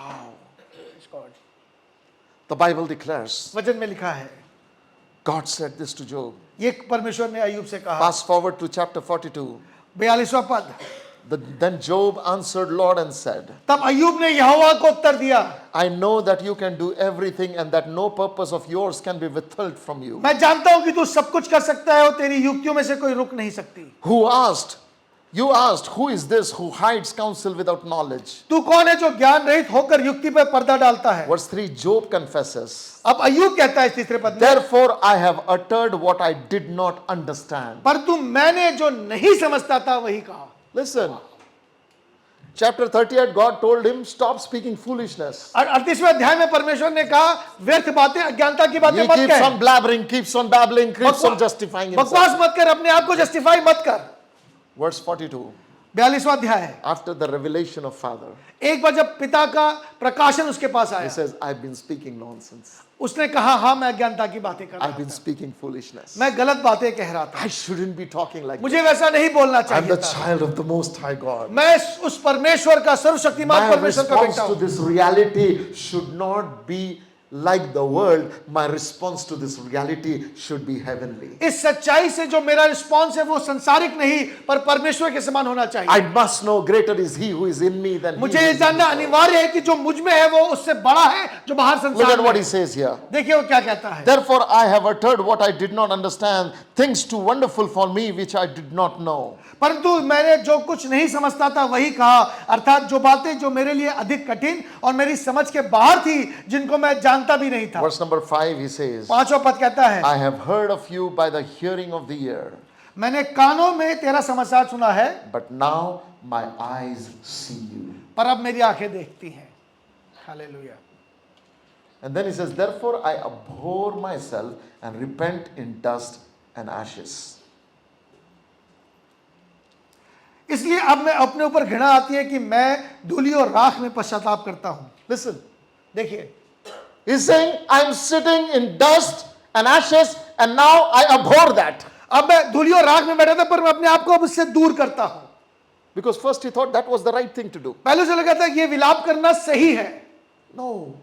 The Bible declares. वचन में लिखा है, God said this to Job. ये परमेश्वर ने अय्यूब से कहा। Fast forward to chapter 42. 42वां पद। Then Job answered Lord and said, तब अय्यूब ने यहोवा को उत्तर दिया, I know that you can do everything and that no purpose of yours can be withheld from you. मैं जानता हूं कि तू सब कुछ कर सकता है और तेरी युक्तियों में से कोई रुक नहीं सकती। Who asked? You asked, who is this who hides counsel without knowledge? तू कौन है जो ज्ञान रहित होकर युक्ति पर पर्दा डालता है? Verse 3, Job confesses, अब अय्यूब कहता है इस तीसरे पद में, therefore I have uttered what I did not understand. परंतु मैंने जो नहीं समझता था वही कहा। Listen, chapter 38, God told him, stop speaking foolishness. और 38वें अध्याय में परमेश्वर ने कहा, व्यर्थ बातें, अज्ञानता की बातें He मत keeps कह, on blabbering, keeps on babbling, keeps on justifying himself. बकवास मत कर, अपने आप को जस्टिफाई मत कर। Verse 42, 42वां अध्याय है। after the revelation of Father, एक बार जब पिता का प्रकाशन उसके पास he आया, says, I've been speaking nonsense. उसने कहा, हाँ मैं अज्ञानता की बातें कर रहा I've been था, speaking foolishness. मैं गलत बातें कह रहा था, I shouldn't be talking like मुझे वैसा नहीं बोलना I'm चाहिए the था। child of the Most High God. मैं उस परमेश्वर का, सर्वशक्तिमान My परमेश्वर का response बेटा to हूं। this reality should not be like the world. My response to this reality should be heavenly. इस सच्चाई से जो मेरा रिस्पॉन्स है वो संसारिक नहीं पर परमेश्वर के समान होना चाहिए। I must know greater is He who is in me than he. मुझे who ये is in जानना the world. अनिवार्य है कि जो मुझ में है वो उससे बड़ा है जो बाहर Look संसार at में what है। He says here. देखिए वो क्या कहता है, Therefore I have uttered what I did not understand, things too wonderful for me which I did not know. परंतु मैंने जो कुछ नहीं समझता था वही कहा, अर्थात जो बातें जो मेरे लिए अधिक कठिन और मेरी समझ के बाहर थी जिनको मैं जानता भी नहीं था। Verse number 5 he says, 5वां पद कहता है, I have heard of you by the hearing of the ear, मैंने कानों में तेरा समाचार सुना है, but now my eyes see you. पर अब मेरी आंखें देखती हैं। Hallelujah. And then he says, therefore I abhor myself and repent in dust and ashes. इसलिए अब मैं अपने ऊपर घृणा आती है कि मैं धूलि और राख में पश्चाताप करता हूं। Listen, देखिए he's saying, I'm sitting in dust and ashes and now I abhor that. अब मैं धूलि और राख में बैठा था पर मैं अपने आप को अब इससे दूर करता हूं। Because first he thought that was the right thing to do. पहले से लगा था कि ये विलाप करना सही है। No.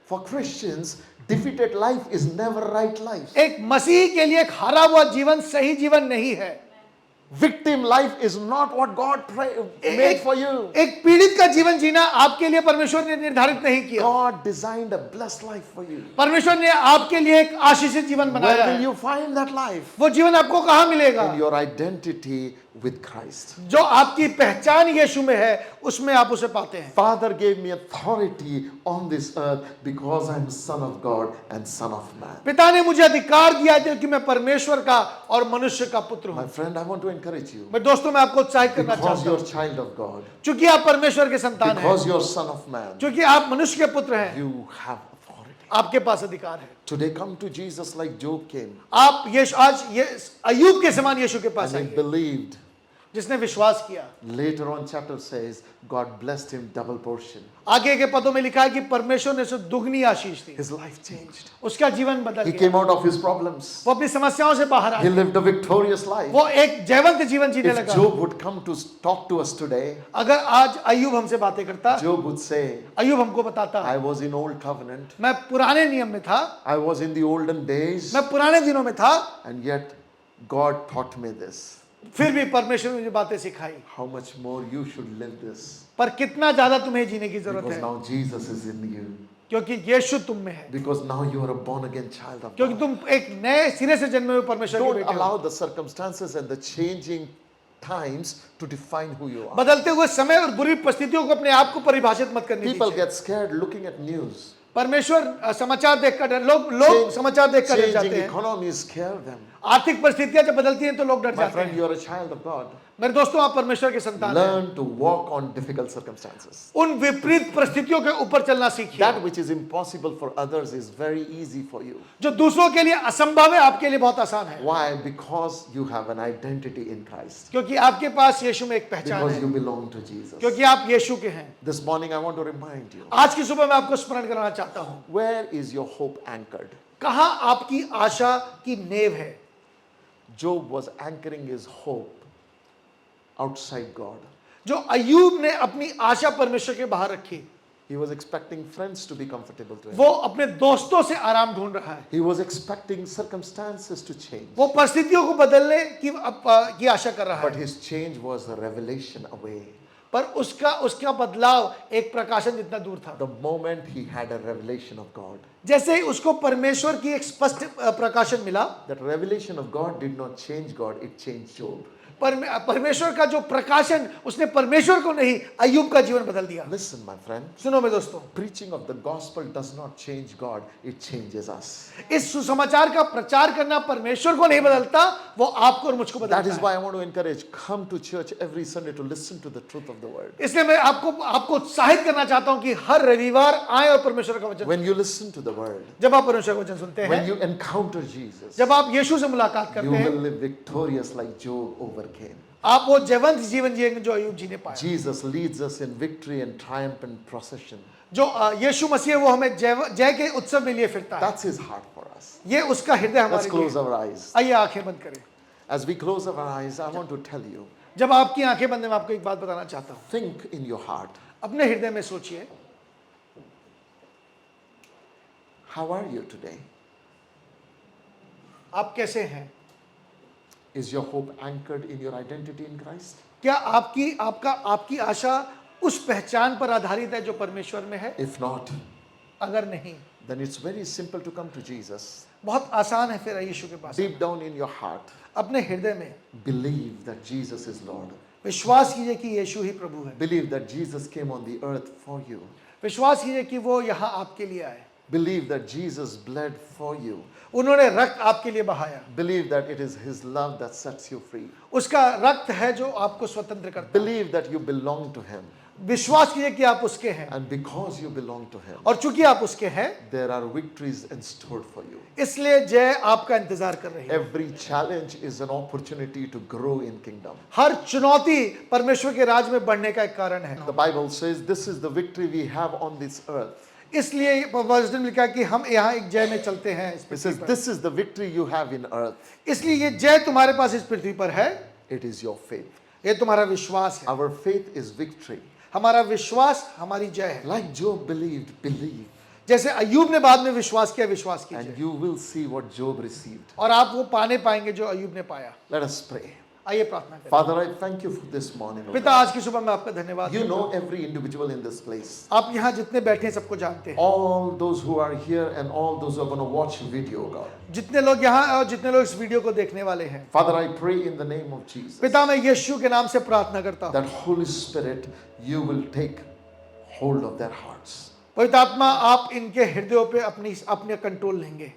For Christians, defeated life is never right life. एक मसीही के लिए एक हारा हुआ जीवन सही जीवन नहीं है। Victim life is not what God made for you. एक पीड़ित का जीवन जीना आपके लिए परमेश्वर ने निर्धारित नहीं किया। God designed a blessed life for you. परमेश्वर ने आपके लिए एक आशीषित जीवन बनाया Where will है। you find that life? वो जीवन आपको कहाँ मिलेगा? In your identity with Christ. जो आपकी पहचान यीशु में है, उसमें आप उसे पाते हैं। Father gave me authority on this earth because I'm son of God and son of man. पिता ने मुझे अधिकार दिया है कि मैं परमेश्वर का और मनुष्य का पुत्र My हूँ। friend, I want to encourage you. मैं दोस्तों मैं आपको उत्साहित करना Because चाहता you're हूँ, child of God, क्योंकि आप परमेश्वर के संतान हैं, because you're son of man, क्योंकि आप मनुष्य के पुत्र हैं, you have authority. आपके पास अधिकार है। Today come to Jesus like Job came आप आज ये अय्यूब के समान यीशु के पास and he आइए, believed. जिसने विश्वास किया। Later on chapter says God blessed him double portion. आगे के पदों में लिखा है कि परमेश्वर ने उसे दुगनी आशीष दी, His life changed. उसका जीवन बदल He गया, came out of his problems. वो अपनी समस्याओं से बाहर He आया, lived a victorious life. वो एक जयवंत जीवन जीने If लगा। Job would come to talk to us today, अगर आज अय्यूब हमसे बातें करता, Job would say, अय्यूब हमको बताता, I was in old covenant. मैं पुराने नियम में था, I was in the olden days. मैं पुराने दिनों में था, And yet God taught me this. फिर भी परमेश्वर ने मुझे बातें सिखाई। How much more you should live this. पर कितना ज्यादा तुम्हें जीने की जरूरत Because है, now Jesus is in you. क्योंकि यीशु तुम में है, Because now you are a born again child of क्योंकि God. तुम एक नए सिरे से जन्मे हुए परमेश्वर के Don't बेटे हो। allow the circumstances and the changing times to define who you are. बदलते हुए समय और बुरी परिस्थितियों को अपने आप को परिभाषित मत करने People दीजिए। get scared looking at news. परमेश्वर समाचार देखकर लोग समाचार देखकर डर Changing जाते हैं। economies scare them. आर्थिक परिस्थितियां जब बदलती हैं तो लोग डर My जाते friend, हैं। you are a child of God. मेरे दोस्तों, आप परमेश्वर के संतान हैं। Learn to walk on difficult circumstances. उन विपरीत परिस्थितियों के ऊपर चलना सीखिए। That which is impossible for others is very easy for you. जो दूसरों के लिए असंभव है, आपके लिए बहुत आसान है, Why? Because you have an identity in Christ. क्योंकि आपके पास यीशु में एक पहचान Because है, you belong to Jesus. क्योंकि आप यीशु के हैं। This morning I want to remind you, आज की सुबह मैं आपको स्मरण कराना चाहता हूँ, where is your hope anchored? कहाँ आपकी आशा की नींव है। Job was anchoring his hope outside God. जो अय्यूब ने अपनी आशा परमेश्वर के बाहर रखी, He was expecting friends to be comfortable to him. वो अपने दोस्तों से आराम ढूंढ रहा है, He was expecting circumstances to change. वो परिस्थितियों को बदलने की आशा कर रहा But है, his change was a revelation away. पर उसका बदलाव एक प्रकाशन जितना दूर था। The moment he had a revelation of God, जैसे ही उसको परमेश्वर की एक स्पष्ट प्रकाशन मिला, that revelation of God did not change God, it changed Job. परमेश्वर का जो प्रकाशन, उसने परमेश्वर को नहीं, अय्यूब का जीवन बदल दिया। Listen, my friend, सुनो मेरे दोस्तों, preaching of the gospel does not change God, it changes us. इस सुसमाचार का प्रचार करना परमेश्वर को नहीं बदलता, वो आपको और मुझको That बदलता is है। why I want to encourage, come to church every Sunday to listen to the truth of the word. इसलिए मैं आपको उत्साहित करना चाहता हूं कि हर रविवार आए और परमेश्वर का वचन, When you listen to the word, जब आप परमेश्वर का वचन सुनते when हैं, you encounter Jesus, जब आप यीशु से मुलाकात you करते will हैं, live victorious like Job overcame. आप वो जयवंत जीवन जिएंगे जो अय्यूब जी ने पाया। Jesus leads us in victory and triumph and procession. जो यीशु मसीह है, वो हमें जय के उत्सव में लिए फिरता है। That's his heart for us. ये उसका हृदय Let's हमारे close लिए। our eyes. आइए आंखें बंद करें। As we close our eyes, I want to tell you, जब आपकी आंखें बंद है, मैं आपको एक बात बताना चाहता हूँ। think in your heart, अपने हृदय में सोचिए, how are you today? आप कैसे हैं? Is your hope anchored in your identity in Christ? क्या आपकी आशा उस पहचान पर आधारित है जो परमेश्वर में है? If not, अगर नहीं, then it's very simple to come to Jesus. बहुत आसान है फिर यीशु के पास। Deep down in your heart, अपने हृदय में believe that Jesus is Lord. विश्वास कीजिए कि यीशु ही प्रभु है। Believe that Jesus came on the earth for you. विश्वास कीजिए कि वो यहाँ आपके लिए आए, Believe that Jesus bled for you. उन्होंने रक्त आपके लिए बहाया, Believe that it is His love that sets you free. उसका रक्त है जो आपको स्वतंत्र करता है। Believe that you belong to Him. विश्वास कीजिए कि आप उसके हैं, And because you belong to Him, और चूंकि आप उसके हैं, there are victories in store for you. इसलिए जय आपका इंतजार कर रही है। Every challenge is an opportunity to grow in kingdom. हर चुनौती परमेश्वर के राज में बढ़ने का एक कारण है। The Bible says this is the victory we have on this earth. इसलिए वचन में लिखा है कि हम यहाँ एक जय में चलते हैं इस It पृथ्वी says पर। this is the victory you have in earth. इसलिए ये जय तुम्हारे पास इस पृथ्वी पर है, It is your faith. ये तुम्हारा विश्वास है। Our faith is victory. हमारा विश्वास हमारी जय है। Like Job believed, believe. जैसे अय्यूब ने बाद में विश्वास किया, विश्वास And कीजिए, you will see what Job received. और आप वो पाने पाएंगे जो अय्यूब ने पाया। Let us pray. आइए प्रार्थना करें। Father, I thank you for this morning. oh पिता, God. आज की सुबह मैं आपका धन्यवाद You करता know हूं। every individual in this place. आप यहाँ जितने बैठे हैं सबको जानते हैं, All those who are here and all those who are going to watch video, God. जितने लोग यहाँ और जितने लोग इस वीडियो को देखने वाले हैं। Father, I pray in the name of Jesus पिता, मैं यीशु के नाम से प्रार्थना करता हूँ, that Holy Spirit, you will take hold of their hearts. पवित्र आत्मा आप इनके हृदयों पे अपने कंट्रोल लेंगे।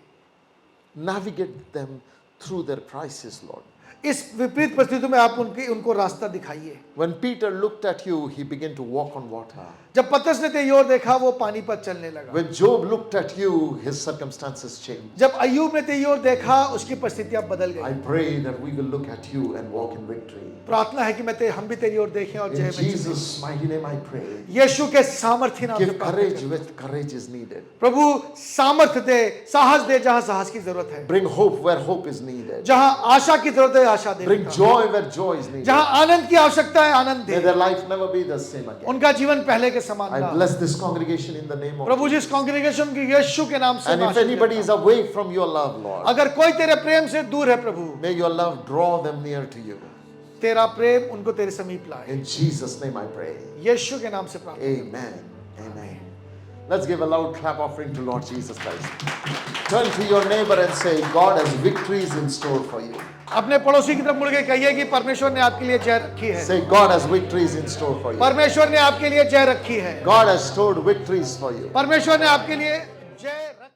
Navigate them through their crisis, Lord. इस विपरीत परिस्थितियों में आप उनको रास्ता दिखाइए। When Peter looked at you, he began to walk on water. जब पतरस ने तेरी ओर देखा, वो पानी पर चलने लगा। When Job looked at you, his circumstances changed. जब अय्यूब ने तेरी ओर देखा, उसकी परिस्थितियां बदल I गई। pray that we will look at you and walk in victory. प्रार्थना है कि हम भी तेरी ओर देखें और जय In में चलें। Jesus' mighty name I pray. यीशु के सामर्थ्य नाम से Give प्रार्थना courage करता with courage is needed. हूं। प्रभु सामर्थ्य दे, साहस दे जहां साहस की जरूरत है, Bring hope where hope is needed. जहां आशा की जरूरत है आशा दे, Bring joy where joy is needed. जहां आनंद की आवश्यकता है आनंद May they, their life never be the same again. उनका जीवन पहले के समान I ना। bless this congregation in the name of Prabhu Jesus. जिस कांग्रेगेशन की यीशु के नाम से And मैं if आशीष anybody देता is हूं। away from your love, Lord, अगर कोई तेरे प्रेम से दूर है प्रभु, may your love draw them near to you. तेरा प्रेम उनको तेरे समीप लाए। In Jesus' name I pray. यीशु के नाम से प्रार्थना। Amen. Amen. Let's give a loud clap offering to Lord Jesus Christ. Turn to your neighbor and say, God has victories in store for you. अपने पड़ोसी की तरफ मुड़ के कहिए कि परमेश्वर ने आपके लिए जय रखी है। Say, God has victories in store for you. परमेश्वर ने आपके लिए जय रखी है। God has stored victories for you. परमेश्वर ने आपके लिए जय रखी